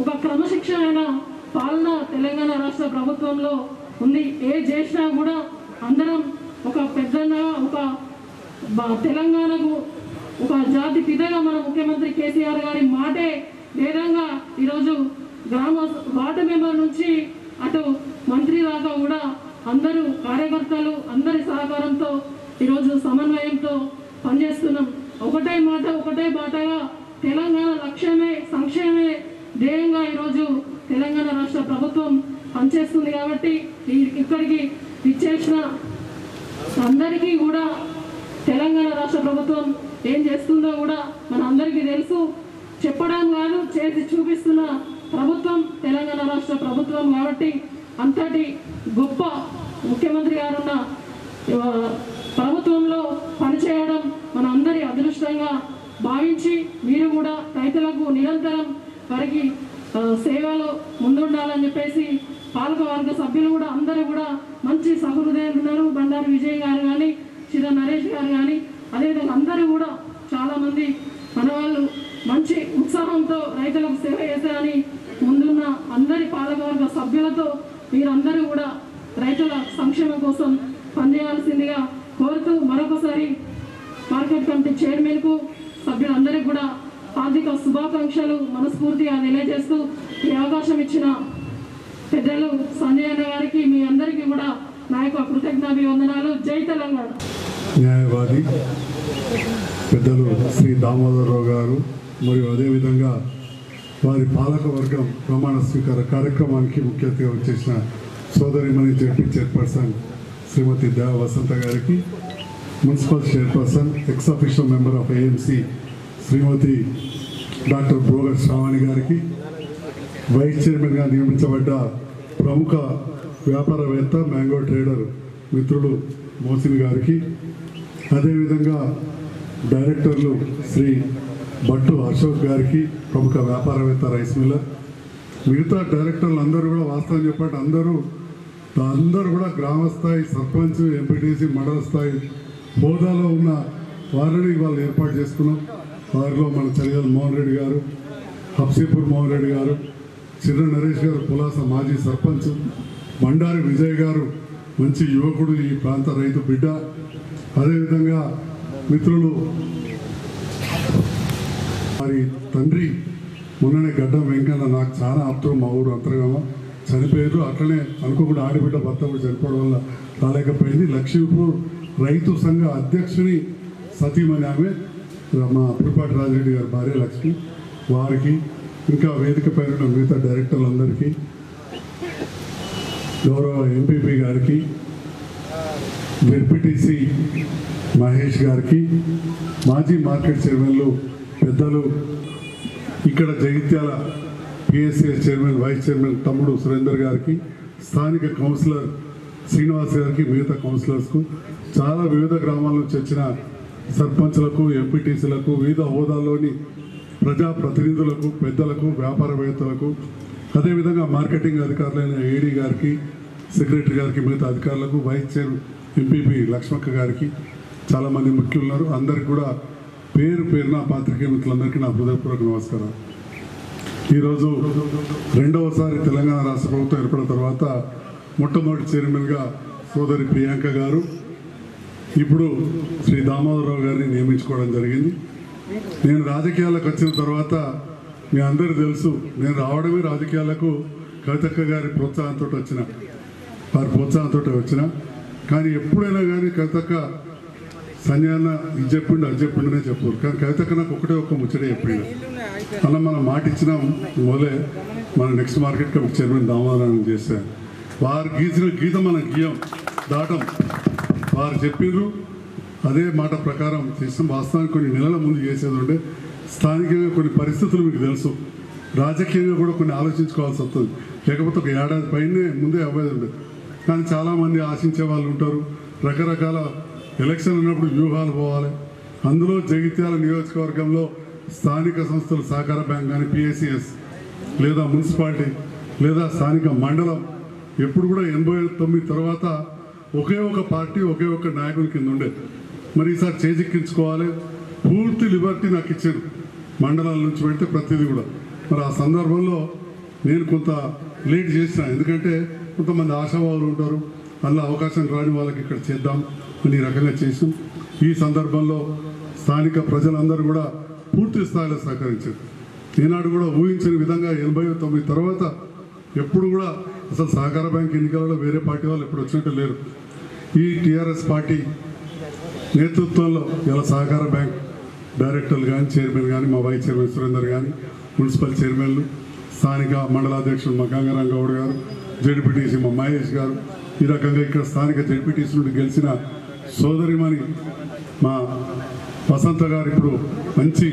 ఒక క్రమశిక్షణ పాలన తెలంగాణ రాష్ట్ర ప్రభుత్వంలో ఉంది. ఏ చేసినా కూడా అందరం ఒక పెద్దగా ఒక తెలంగాణకు ఒక జాతి పితగా మన ముఖ్యమంత్రి కేసీఆర్ గారి మాటే వేదంగా ఈరోజు వార్డు మెంబర్ నుంచి అటు మంత్రి దాకా కూడా అందరూ కార్యకర్తలు అందరి సహకారంతో ఈరోజు సమన్వయంతో పనిచేస్తున్నాం. ఒకటే మాట ఒకటే బాటగా తెలంగాణ లక్ష్యమే సంక్షేమే ధ్యేయంగా ఈరోజు తెలంగాణ రాష్ట్ర ప్రభుత్వం పనిచేస్తుంది. కాబట్టి ఇక్కడికి ఇచ్చేసిన అందరికీ కూడా తెలంగాణ రాష్ట్ర ప్రభుత్వం ఏం చేస్తుందో కూడా మన అందరికీ తెలుసు. చెప్పడం కాదు, చేసి చూపిస్తున్న ప్రభుత్వం తెలంగాణ రాష్ట్ర ప్రభుత్వం. కాబట్టి అంతటి గొప్ప ముఖ్యమంత్రి గారున్న ప్రభుత్వంలో పనిచేయడం మన అందరి అదృష్టంగా భావించి మీరు కూడా రైతులకు నిరంతరం వారికి సేవలో ముందుండాలని చెప్పేసి పాలకవర్గ సభ్యులు కూడా అందరూ కూడా మంచి సహృదయాలు ఉన్నారు. బండారు విజయ్ గారు కానీ, చిర నరేష్ గారు కానీ, అదేవిధంగా అందరూ కూడా చాలామంది మన వాళ్ళు మంచి ఉత్సాహంతో రైతులకు సేవ చేశారని ముందున్న అందరి పాలకవర్గ సభ్యులతో మీరందరూ కూడా రైతుల సంక్షేమం కోసం పనిచేయాల్సిందిగా కోరుతూ మరొకసారి మార్కెట్ కమిటీ చైర్మన్కు సభ్యులందరికీ కూడా హార్దిక శుభాకాంక్షలు మనస్ఫూర్తిగా తెలియజేస్తూ ఈ అవకాశం ఇచ్చిన పెద్దలు సంజయ్ అన్న గారికి మీ అందరికీ కూడా నా యొక్క కృతజ్ఞాభివందనాలు. జై తెలంగాణ. న్యాయవాది పెద్దలు శ్రీ దామోదరరావు గారు మరియు అదేవిధంగా వారి పాలకవర్గం ప్రమాణ స్వీకార కార్యక్రమానికి ముఖ్య అతిథిగా వచ్చేసిన సోదరిమణి జడ్పీ చైర్పర్సన్ శ్రీమతి దేవ వసంత గారికి, municipal chairperson ex official member of AMC Srimathi doctor బ్రోగర్ శ్రావణి గారికి, వైస్ చైర్మన్గా నియమించబడ్డ ప్రముఖ వ్యాపారవేత్త మ్యాంగో ట్రేడర్ మిత్రులు మోసిన్ గారికి, అదేవిధంగా డైరెక్టర్లు శ్రీ భట్టు అశోక్ గారికి, ప్రముఖ వ్యాపారవేత్త రైస్ మిల్లర్, మిగతా డైరెక్టర్లు అందరూ కూడా వాస్తవం చెప్పండి అందరూ అందరూ కూడా గ్రామ స్థాయి సర్పంచ్, ఎంపీటీసీ, మండల స్థాయి హోదాలో ఉన్న వారిని వాళ్ళు ఏర్పాటు చేసుకున్నాం. వారిలో మన చలిగల మోహన్ రెడ్డి గారు, హబ్సీపూర్ మోహన్ రెడ్డి గారు, చిర్ర నరేష్ గారు పులాస మాజీ సర్పంచ్, బండారి విజయ్ గారు మంచి యువకుడు, ఈ ప్రాంత రైతు బిడ్డ. అదేవిధంగా మిత్రులు వారి తండ్రి మొన్ననే గడ్డం వెంకన్న నాకు చాలా ఆప్తులు, మా ఊరు అంతర్గామం చనిపోయారు. అట్లనే అనుకోకుండా ఆడబిడ్డ భర్త కూడా చనిపోవడం వల్ల రాలేకపోయింది. లక్ష్మీపూర్ రైతు సంఘ అధ్యక్షుని సతీమణి ఆమె మా పులిపాటి రాజిరెడ్డి గారి భార్య లక్ష్మి, వారికి ఇంకా వేదిక పైన ఉన్న మిగతా డైరెక్టర్లందరికీ, గౌరవ ఎంపీపీ గారికి, జెడ్పీటీసీ మహేష్ గారికి, మాజీ మార్కెట్ చైర్మన్లు పెద్దలు, ఇక్కడ Jagtial PSCS chairman, vice chairman తమ్ముడు సురేందర్ గారికి, స్థానిక కౌన్సిలర్ శ్రీనివాస్ గారికి, మిగతా కౌన్సిలర్స్కు, చాలా వివిధ గ్రామాల నుంచి వచ్చిన సర్పంచ్లకు, ఎంపీటీసీలకు, వివిధ హోదాల్లోని ప్రజాప్రతినిధులకు, పెద్దలకు, వ్యాపారవేత్తలకు, అదేవిధంగా మార్కెటింగ్ అధికారులైన ఏడీ గారికి, సెక్రటరీ గారికి, మిగతా అధికారులకు, వైస్ చైర్మన్ ఎంపీపీ లక్ష్మక్క గారికి, చాలామంది ముఖ్యులు ఉన్నారు. అందరికి కూడా పేరు పేరున పాత్రికేయ మిత్రులందరికీ నా హృదయపూర్వక నమస్కారం. ఈరోజు రెండవసారి తెలంగాణ రాష్ట్ర ప్రభుత్వం ఏర్పడిన తర్వాత మొట్టమొదటి చైర్మన్గా సోదరి ప్రియాంక గారు, ఇప్పుడు శ్రీ దామోదరరావు గారిని నియమించుకోవడం జరిగింది. నేను రాజకీయాలకు వచ్చిన తర్వాత మీ అందరూ తెలుసు, నేను రావడమే రాజకీయాలకు కవితక్క గారి ప్రోత్సాహంతో వచ్చిన, వారి ప్రోత్సాహంతో వచ్చిన. కానీ ఎప్పుడైనా కానీ కవితక్క సంజయన్న ఇది చెప్పిండు అది చెప్పిండనే చెప్పారు. కానీ కవితక్క నాకు ఒకటే ఒక్క ముచ్చటే చెప్పిండు. అలా మనం మాట ఇచ్చినాం మొదలే మన నెక్స్ట్ మార్కెట్ కమిటీ చైర్మన్ దామోదరాన్ని చేశారు. వారు గీసిన గీత మనం గీయం దాటం. వారు చెప్పిండ్రు అదే మాట ప్రకారం చేసిన. వాస్తవానికి కొన్ని నెలల ముందు చేసేది ఉండే, స్థానికంగా కొన్ని పరిస్థితులు మీకు తెలుసు, రాజకీయంగా కూడా కొన్ని ఆలోచించుకోవాల్సి వస్తుంది. లేకపోతే ఒక ఏడాది పైనే ముందే అవ్వేది ఉండదు. కానీ చాలామంది ఆశించే వాళ్ళు ఉంటారు. రకరకాల ఎలక్షన్ ఉన్నప్పుడు వ్యూహాలు పోవాలి. అందులో జగిత్యాల నియోజకవర్గంలో స్థానిక సంస్థలు, సహకార బ్యాంక్ కానీ, పిఎస్సిఎస్ లేదా మున్సిపాలిటీ లేదా స్థానిక మండలం ఎప్పుడు కూడా 89 తర్వాత ఒకే ఒక పార్టీ, ఒకే ఒక నాయకుడి కింద ఉండేది. మరి ఈసారి చేజిక్కించుకోవాలి. పూర్తి లిబర్టీ నాకు ఇచ్చారు, మండలాల నుంచి పెడితే ప్రతిదీ కూడా. మరి ఆ సందర్భంలో నేను కొంత లేట్ చేసిన, ఎందుకంటే కొంతమంది ఆశావాదులు ఉంటారు, అందులో అవకాశం రాని వాళ్ళకి ఇక్కడ చేద్దాం అని ఈ రకంగా చేసాం. ఈ సందర్భంలో స్థానిక ప్రజలందరూ కూడా పూర్తి స్థాయిలో సహకరించారు. ఈనాడు కూడా ఊహించిన విధంగా 89 తర్వాత ఎప్పుడు కూడా అసలు సహకార బ్యాంక్ ఎన్నికలలో వేరే పార్టీ వాళ్ళు ఎప్పుడు వచ్చినట్టు లేరు. ఈ టీఆర్ఎస్ పార్టీ నేతృత్వంలో ఇలా సహకార బ్యాంక్ డైరెక్టర్లు కానీ, చైర్మన్ కానీ, మా వైస్ చైర్మన్ సురేందర్ కానీ, మున్సిపల్ చైర్మన్లు, స్థానిక మండలాధ్యక్షులు మా గంగారాం గౌడ్ గారు, జెడ్పీటీసీ మా మహేష్ గారు, ఈ రకంగా ఇక్కడ స్థానిక జెడ్పీటీసీ నుండి గెలిచిన సోదరిమణి మా వసంత గారు ఇప్పుడు మంచి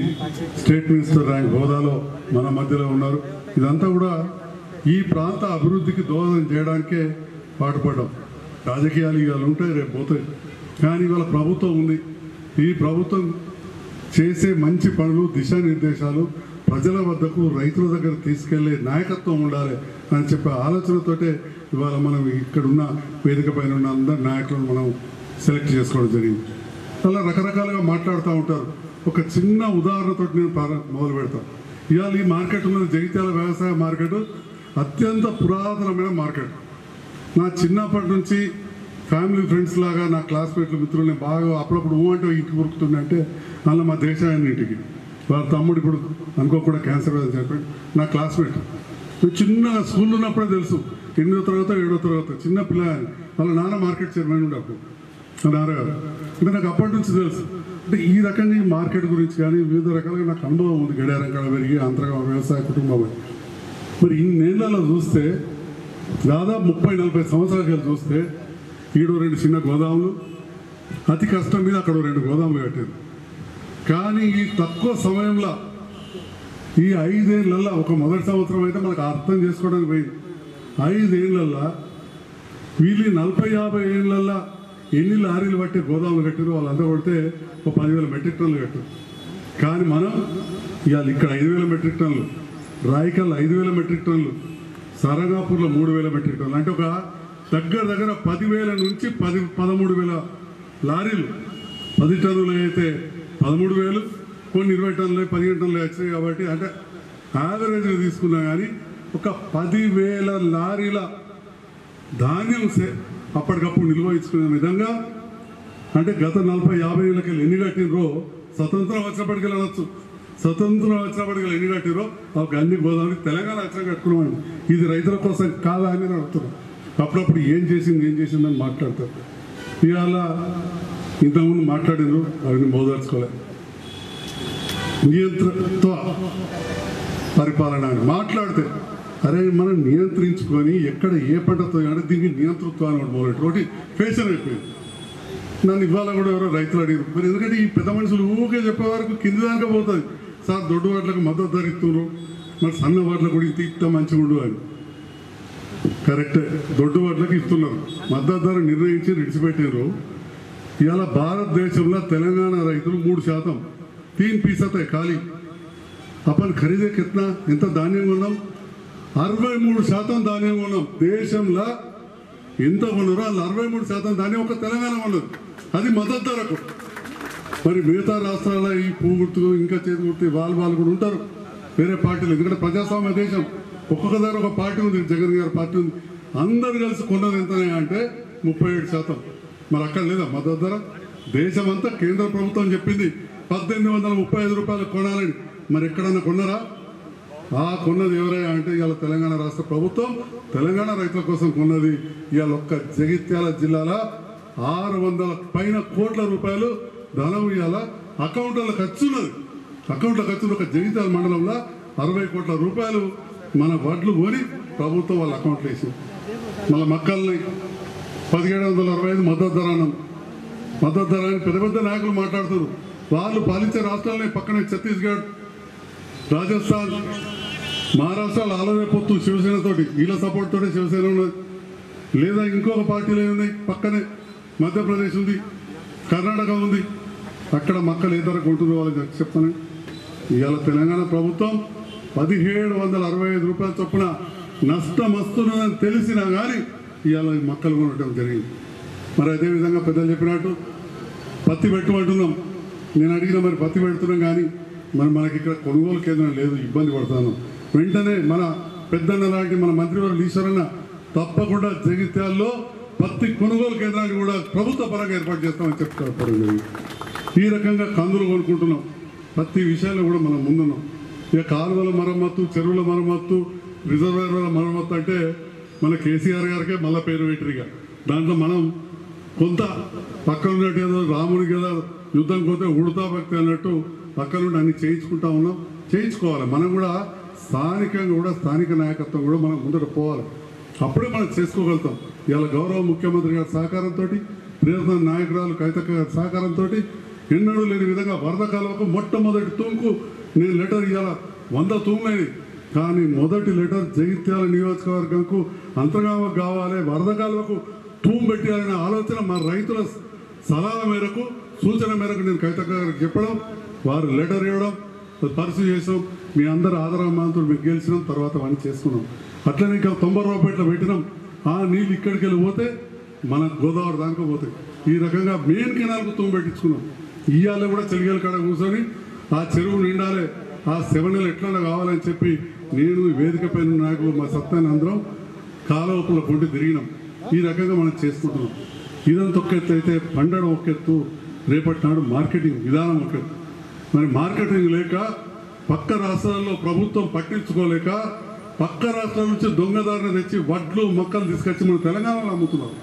స్టేట్ మినిస్టర్ ర్యాంక్ హోదాలో మన మధ్యలో ఉన్నారు. ఇదంతా కూడా ఈ ప్రాంత అభివృద్ధికి దోహదం చేయడానికే పాటుపడ్డాం. రాజకీయాలు ఇవాళ ఉంటాయి, రేపు పోతాయి. కానీ ఇవాళ ప్రభుత్వం ఉంది. ఈ ప్రభుత్వం చేసే మంచి పనులు, దిశానిర్దేశాలు ప్రజల వద్దకు, రైతుల దగ్గర తీసుకెళ్లే నాయకత్వం ఉండాలి అని చెప్పే ఆలోచనతోటే ఇవాళ మనం ఇక్కడున్న వేదిక పైన ఉన్న అందరు నాయకులను మనం సెలెక్ట్ చేసుకోవడం జరిగింది. అలా రకరకాలుగా మాట్లాడుతూ ఉంటారు. ఒక చిన్న ఉదాహరణతో నేను మొదలు పెడతాను. ఇవాళ ఈ మార్కెట్ ఉన్నది జగిత్యాల వ్యవసాయ మార్కెట్ అత్యంత పురాతనమైన మార్కెట్. నా చిన్నప్పటి నుంచి ఫ్యామిలీ ఫ్రెండ్స్ లాగా నా క్లాస్మేట్లు, మిత్రులు బాగా అప్పుడప్పుడు అంటే ఇంటికి ఉరుకుతుండే. అందులో మా దేశాన్ని ఇంటికి వాళ్ళ తమ్ముడు ఇప్పుడు అనుకోకుండా క్యాన్సర్ అని చెప్పాడు. నా క్లాస్మేట్ చిన్న స్కూల్లో ఉన్నప్పుడే తెలుసు, 8వ తరగతి 7వ తరగతి చిన్న పిల్లని. వాళ్ళ నాన్న మార్కెట్ చైర్మన్ ఉండే అప్పుడు నాన్నగారు. అంటే నాకు అప్పటి నుంచి తెలుసు. అంటే ఈ రకంగా ఈ మార్కెట్ గురించి కానీ వివిధ రకాలుగా నాకు అనుభవం ఉంది. గడియారం కాడ పెరిగి అంతర్గత వ్యవసాయ కుటుంబం. మరి ఇన్నేళ్లలో చూస్తే దాదాపు 30-40 సంవత్సరాలు చూస్తే ఈడో 2 చిన్న గోదాములు, అతి కష్టం మీద అక్కడ 2 గోదాములు కట్టారు. కానీ ఈ తక్కువ సమయంలో ఈ 5 ఏళ్ళల్లో, ఒక మొదటి సంవత్సరం అయితే మనకు అర్థం చేసుకోవడానికి పోయింది. 5 ఏళ్ళల్లో వీళ్ళు 40-50 ఏళ్ళల్లో ఎన్ని లారీలు పట్టే గోదాములు కట్టారు. వాళ్ళంతా పడితే ఒక 10,000 మెట్రిక్ టన్నులు కట్టారు. కానీ మనం ఇవాళ ఇక్కడ 5,000 మెట్రిక్ టన్నులు, రాయికల్ 5,000 మెట్రిక్ టన్నులు, సరంగాపూర్లో 3,000 మెట్రిక్ టన్నులు. అంటే ఒక దగ్గర దగ్గర 10,000 నుంచి 13,000 లారీలు 10 టన్నులు అయితే 13,000, కొన్ని 20 టన్నులు 15 టన్నులు వచ్చాయి. కాబట్టి అంటే యావరేజ్గా తీసుకున్నా కానీ ఒక 10,000 లారీల ధాన్యం అప్పటికప్పుడు నిల్వ ఇచ్చుకునే విధంగా, అంటే గత 40-50 ఏళ్ళకి ఎన్ని కట్టినరో స్వతంత్రం వచ్చినప్పటికీ అనొచ్చు. స్వతంత్రం వచ్చినప్పటికీ ఎన్ని కట్టిరో ఒక అన్ని గోదావరి తెలంగాణ వచ్చిన కట్టుకున్నామండి. ఇది రైతుల కోసం కాదా అని అడుగుతున్నాం. అప్పుడప్పుడు ఏం చేసిందని మాట్లాడతారు. ఇవాళ ఇంతకుముందు మాట్లాడినారు, అవి మోదర్చుకోలే. నియంత్రణతో పరిపాలన అని మాట్లాడితే అరే మనం నియంత్రించుకొని ఎక్కడ ఏ పంటతో అంటే దీనికి నియంతృత్వాన్ని మొదలెట్టు ఒకటి ఫ్యాషన్ అయిపోయింది. నన్ను ఇవాళ కూడా ఎవరో రైతులు అడిగారు మరి, ఎందుకంటే ఈ పెద్ద మనుషులు ఊరికే చెప్పే వరకు కింది దాకా పోతుంది. సార్ దొడ్డు వాట్లకు మద్దతు ధర ఇస్తున్నారు, మరి సన్న వాట్ల కూడా ఇంత మంచిగా ఉండు అని. కరెక్టే, దొడ్డు వాట్లకు ఇస్తున్నారు, మద్దతు ధర నిర్ణయించి విడిచిపెట్టారు. ఇవాళ భారతదేశంలో తెలంగాణ రైతులు 3%, 3% ఖాళీ. अपन खरीदे कितना इंत धान्యం కొన్నాం 63% ధాన్యం కొన్నాం. దేశంలో ఎంత కొన్నారో అలా 63% ధాన్యం ఒక తెలంగాణ ఉన్నది, అది మద్దతు ధరకు. మరి మిగతా రాష్ట్రాల ఈ పూగుర్తు ఇంకా చేతి గుర్తు వాళ్ళు కూడా ఉంటారు వేరే పార్టీలు. ఎందుకంటే ప్రజాస్వామ్య దేశం, ఒక్కొక్క దగ్గర ఒక పార్టీ ఉంది, జగన్ గారి పార్టీ ఉంది. అందరు కలిసి కొన్నది ఎంతనే అంటే 37%. మరి అక్కడ లేదా మద్దతు ధర? దేశమంతా కేంద్ర ప్రభుత్వం చెప్పింది 1835 రూపాయలు కొనాలని. మరి ఎక్కడన్నా కొన్నారా? ఆ కొన్నది ఎవరైనా అంటే ఇవాళ తెలంగాణ రాష్ట్ర ప్రభుత్వం తెలంగాణ రైతుల కోసం కొన్నది. ఇవాళ ఒక్క జగిత్యాల జిల్లాలో 600 పైన కోట్ల రూపాయలు ధనం ఇవాళ అకౌంట్ల ఖర్చు ఉన్నది. అకౌంట్ల ఖర్చు ఒక జగిత్యాల మండలంలో 60 కోట్ల రూపాయలు మన వడ్లు కొని ప్రభుత్వం వాళ్ళ అకౌంట్లో వేసింది. మళ్ళీ మక్కల్ని 1765 మద్దతు ధర అన్నాం. మద్దతు ధర అని పెద్ద పెద్ద నాయకులు మాట్లాడుతున్నారు. వాళ్ళు పాలించే రాష్ట్రాలనే పక్కనే ఛత్తీస్గఢ్, రాజస్థాన్, మహారాష్ట్రలో ఆలవే పొత్తు శివసేనతోటి, వీళ్ళ సపోర్ట్ తోటి శివసేన ఉన్నది. లేదా ఇంకొక పార్టీలు ఉన్నాయి పక్కనే, మధ్యప్రదేశ్ ఉంది, కర్ణాటక ఉంది. అక్కడ మక్కలు ఏ ధర కొంటున్న వాళ్ళకి చెప్తాను. ఇవాళ తెలంగాణ ప్రభుత్వం 1765 రూపాయల చొప్పున నష్టం వస్తున్నదని తెలిసినా కానీ ఇవాళ మక్కలు కొనడం జరిగింది. మరి అదేవిధంగా పెద్దలు చెప్పినట్టు పత్తి పెట్టమంటున్నాం. నేను అడిగిన మరి పత్తి పెడుతున్నాం కానీ మరి మనకి ఇక్కడ కొనుగోలు కేంద్రం లేదు, ఇబ్బంది పడతాను. వెంటనే మన పెద్దన్న లాంటి మన మంత్రివర్యులు ఈశ్వరన్న తప్పకుండా జగిత్యాల్లో పత్తి కొనుగోలు కేంద్రాన్ని కూడా ప్రభుత్వ పరంగా ఏర్పాటు చేస్తామని చెప్తారు. ఈ రకంగా కందులు కొనుక్కుంటున్నాం. ప్రతి విషయాల్లో కూడా మనం ముందున్నాం. ఇక కాలువల మరమ్మత్తు, చెరువుల మరమ్మత్తు, రిజర్వాయర్ల మరమ్మత్తు అంటే మన కేసీఆర్ గారికే మళ్ళీ పేరు పెట్టిరిగా. దాంట్లో మనం కొంత పక్కన ఉన్నట్టు ఏదో రాముడికి ఏదో యుద్ధం పోతే ఉడతా భక్తి అన్నట్టు పక్కన నుండి అన్ని చేయించుకుంటా ఉన్నాం. చేయించుకోవాలి. మనం కూడా స్థానికంగా కూడా స్థానిక నాయకత్వం కూడా మనం ముందట పోవాలి. అప్పుడే మనం చేసుకోగలుగుతాం. ఇవాళ గౌరవ ముఖ్యమంత్రి గారి సహకారంతో, ప్రియతమ నాయకురాలు కవితక్క గారి సహకారంతో ఎన్నడూ లేని విధంగా వరద కాలువకు మొట్టమొదటి తూముకు నేను లెటర్ ఇవాళ 100 తూములైనవి. కానీ మొదటి లెటర్ జగిత్యాల నియోజకవర్గంకు అంతర్గామకు కావాలి, వరద కాలువకు తూము పెట్టాలనే ఆలోచన మా రైతుల సలహా మేరకు, సూచన మేరకు నేను కవితక్క గారికి చెప్పడం, వారు లెటర్ ఇవ్వడం, పరిస్థితి చేసాం. మీ అందరు ఆదరామాంతులు మీకు గెలిచినాం, తర్వాత అవన్నీ చేసుకున్నాం. అట్లనే ఇంకా 90 రూపాయలు పెట్టినాం. ఆ నీళ్ళు ఇక్కడికి వెళ్ళి పోతే మన గోదావరి దాకా పోతాయి. ఈ రకంగా మెయిన్ కెనాల్కు తూము పెట్టించుకున్నాం. ఇవాళ కూడా చెలిగల కాడ కూర్చొని ఆ చెరువు నిండాలి, ఆ 7 నెలలు ఎట్లా కావాలని చెప్పి నేను వేదిక పైన నాయకులు మా సత్యాన్ని అందరం కాలువల పొంటి తిరిగినాం. ఈ రకంగా మనం చేసుకుంటున్నాం. ఇదంతా ఒక ఎత్తు అయితే పండడం ఒక ఎత్తు, రేపటి నాడు మార్కెటింగ్ విధానం ఒక ఎత్తు. మరి మార్కెటింగ్ లేక పక్క రాష్ట్రాల్లో ప్రభుత్వం పట్టించుకోలేక పక్క రాష్ట్రాల నుంచి దొంగదారిని తెచ్చి వడ్లు మొక్కలు తీసుకొచ్చి మన తెలంగాణలో అమ్ముతున్నారు.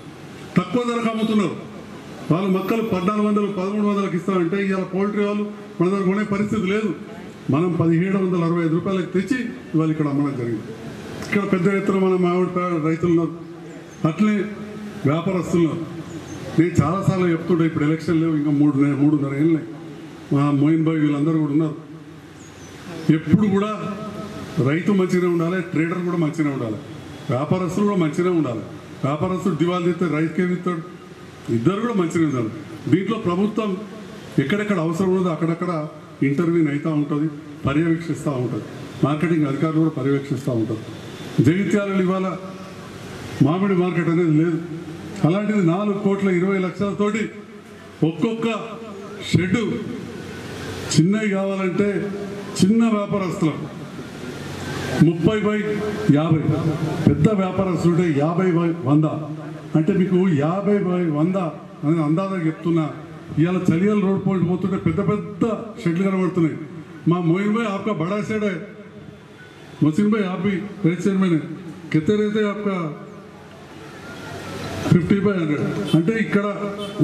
తక్కువ ధరకు అమ్ముతున్నారు. వాళ్ళు మొక్కలు 1400, 1300కి ఇస్తామంటే ఇవాళ పౌల్ట్రీ వాళ్ళు మన దగ్గర కొనే పరిస్థితి లేదు. మనం 1765 రూపాయలకు తెచ్చి ఇవాళ ఇక్కడ అమ్మడం జరిగింది. ఇక్కడ పెద్ద ఎత్తున మన మామిడి రైతులు ఉన్నారు, అట్లే వ్యాపారస్తులు. నేను చాలాసార్లు చెప్తుంటే ఇప్పుడు ఎలక్షన్ లేవు, ఇంకా 3.5 ఏళ్ళు మా మోయిన్ భాయ్ వీళ్ళందరూ కూడా ఉన్నారు. ఎప్పుడు కూడా రైతు మంచిగానే ఉండాలి, ట్రేడర్ కూడా మంచిగానే ఉండాలి, వ్యాపారస్తులు కూడా మంచిగానే ఉండాలి. వ్యాపారస్తుడు దివాళీ తీస్తే రైతుకేమి ఇస్తాడు? ఇద్దరు కూడా మంచిగా ఉండాలి. దీంట్లో ప్రభుత్వం ఎక్కడెక్కడ అవసరం ఉన్నదో అక్కడక్కడ ఇంటర్వ్యూని అవుతూ ఉంటుంది, పర్యవేక్షిస్తూ ఉంటుంది. మార్కెటింగ్ అధికారులు కూడా పర్యవేక్షిస్తూ ఉంటారు. జగిత్యాలలో ఇవాళ మామిడి మార్కెట్ అనేది లేదు. అలాంటిది 4,20,00,000తోటి ఒక్కొక్క షెడ్ చిన్నవి కావాలంటే చిన్న వ్యాపారస్తులు 30/50, పెద్ద వ్యాపారస్తులు 50/100, అంటే మీకు 50/100 అని అందాజా చెప్తున్నా. ఇవాళ చలియాల రోడ్ పాయింట్ పోతుంటే పెద్ద పెద్ద షెడ్లు కనబడుతున్నాయి. మా मोइन भाई आपका बड़ा शेड है, मोहसिन भाई आप भी वाइस चेयरमैन है, कितने रहते हैं आपका? 50/100. అంటే ఇక్కడ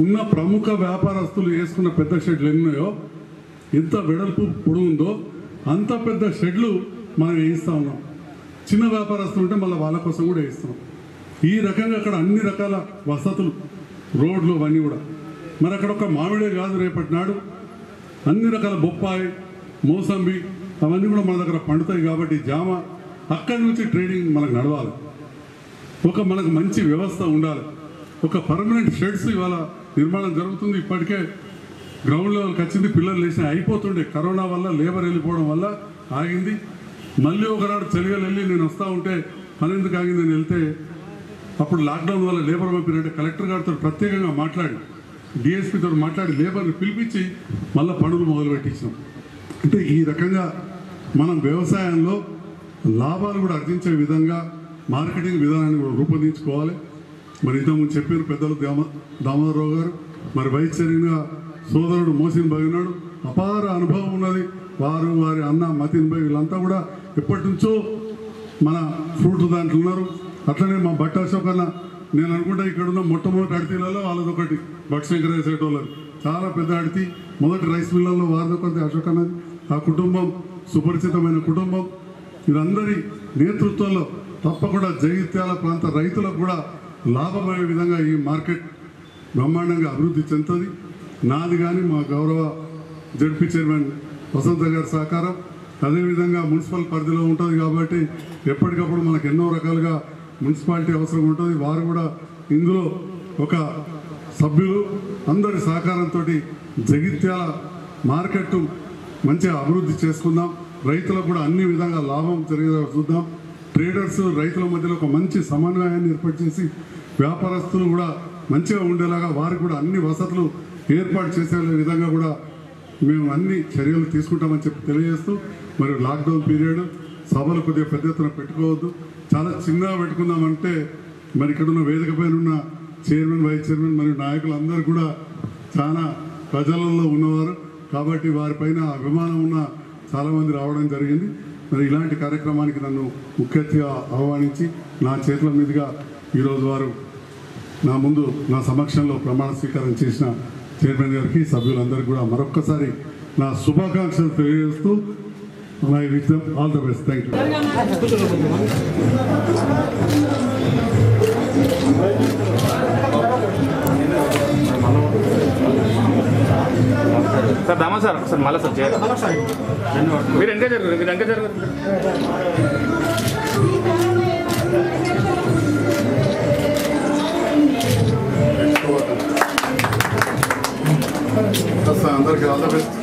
ఉన్న ప్రముఖ వ్యాపారస్తులు వేసుకున్న పెద్ద షెడ్లు ఎన్నో, ఎంత వెడల్పు పొడుగుందో అంత పెద్ద షెడ్లు మనం వేయిస్తూ ఉన్నాం. చిన్న వ్యాపారస్తులు ఉంటే మళ్ళీ వాళ్ళ కోసం కూడా వేయిస్తాం. ఈ రకంగా అక్కడ అన్ని రకాల వసతులు, రోడ్లు అవన్నీ కూడా. మరి అక్కడ ఒక మామిడే కాదు, రేపటి నాడు అన్ని రకాల బొప్పాయి, మోసంబి అవన్నీ కూడా మన దగ్గర పండుతాయి. కాబట్టి జామ అక్కడి నుంచి ట్రేడింగ్ మనకు నడవాలి. మనకు మంచి వ్యవస్థ ఉండాలి. ఒక పర్మనెంట్ షెడ్స్ ఇవాళ నిర్మాణం జరుగుతుంది. ఇప్పటికే గ్రౌండ్ లెవెల్కి వచ్చింది, పిల్లలు లేచిన అయిపోతుండే. కరోనా వల్ల లేబర్ వెళ్ళిపోవడం వల్ల ఆగింది. మళ్ళీ ఒకనాడు చలిగాలు వెళ్ళి నేను వస్తూ ఉంటే పని ఎందుకు ఆగింది అని వెళ్తే అప్పుడు లాక్డౌన్ వల్ల లేబర్ పంపినట్టే కలెక్టర్ గారితో ప్రత్యేకంగా మాట్లాడి, డిఎస్పీతో మాట్లాడి లేబర్ని పిలిపించి మళ్ళీ పనులు మొదలుపెట్టించినాం. అంటే ఈ రకంగా మనం వ్యవసాయంలో లాభాలు కూడా ఆర్జించే విధంగా మార్కెటింగ్ విధానాన్ని కూడా రూపొందించుకోవాలి. మరి ఇంతకుముందు చెప్పారు పెద్దలు దామోదరరావు గారు, మరి వైస్ చైర్మన్గా సోదరుడు మోసిన్ భాయ్ ఉన్నాడు, అపార అనుభవం ఉన్నది. వారి అన్న మతిన్ భాయ్ వీళ్ళంతా కూడా ఎప్పటి నుంచో మన ఫ్రూట్ దాంట్లో ఉన్నారు. అట్లనే మా బట్ట అశోక్ అన్న, నేను అనుకుంటా ఇక్కడ ఉన్న మొట్టమొదటి అడితీలలో వాళ్ళదొకటి బట్ శంకరయ్య సేట్ వాళ్ళది చాలా పెద్ద అడితి. మొదటి రైస్ మిల్లర్లో వారిదొకటి అశోక్ అన్నది. ఆ కుటుంబం సుపరిచితమైన కుటుంబం. వీరందరి నేతృత్వంలో తప్పకుండా జగిత్యాల ప్రాంత రైతులకు కూడా లాభమయ్యే విధంగా ఈ మార్కెట్ బ్రహ్మాండంగా అభివృద్ధి చెందుతుంది. నాది కానీ మా గౌరవ జడ్పీ చైర్మన్ వసంత గారి సహకారం, అదేవిధంగా మున్సిపల్ పరిధిలో ఉంటుంది కాబట్టి ఎప్పటికప్పుడు మనకు ఎన్నో రకాలుగా మున్సిపాలిటీ అవసరం ఉంటుంది. వారు కూడా ఇందులో ఒక సభ్యులు అందరి సహకారంతో జగిత్యాల మార్కెట్ మంచిగా అభివృద్ధి చేసుకుందాం. రైతులకు కూడా అన్ని విధంగా లాభం జరిగేలా చూద్దాం. ట్రేడర్స్ రైతుల మధ్యలో ఒక మంచి సమన్వయాన్ని ఏర్పాటు చేసి వ్యాపారస్తులు కూడా మంచిగా ఉండేలాగా వారికి కూడా అన్ని వసతులు ఏర్పాటు చేసే విధంగా కూడా మేము అన్ని చర్యలు తీసుకుంటామని చెప్పి తెలియజేస్తూ, మరి లాక్డౌన్ పీరియడ్ సభలు కొద్దిగా పెద్ద ఎత్తున పెట్టుకోవద్దు, చాలా చిన్నగా పెట్టుకుందామంటే మరి ఇక్కడ ఉన్న వేదిక పైన ఉన్న చైర్మన్, వైస్ చైర్మన్ మరియు నాయకులందరూ కూడా చాలా ప్రజలలో ఉన్నవారు కాబట్టి వారిపైన అభిమానం ఉన్న చాలామంది రావడం జరిగింది. మరి ఇలాంటి కార్యక్రమానికి నన్ను ముఖ్య అతిథిగా ఆహ్వానించి నా చేతుల మీదుగా ఈరోజు వారు నా ముందు నా సమక్షంలో ప్రమాణ స్వీకారం చేసిన చైర్మన్ గారికి, సభ్యులందరికీ కూడా మరొక్కసారి నా శుభాకాంక్షలు తెలియజేస్తూ I wish them all the best. Thank you. Sir దామా సార్ సార్ మళ్ళీ సార్ చేయాలి. మీరు ఎంకే జరుగుతుంది, మీరు ఎంకే జరుగుతుంది. అందరికీ ఆల్ ద బెస్ట్.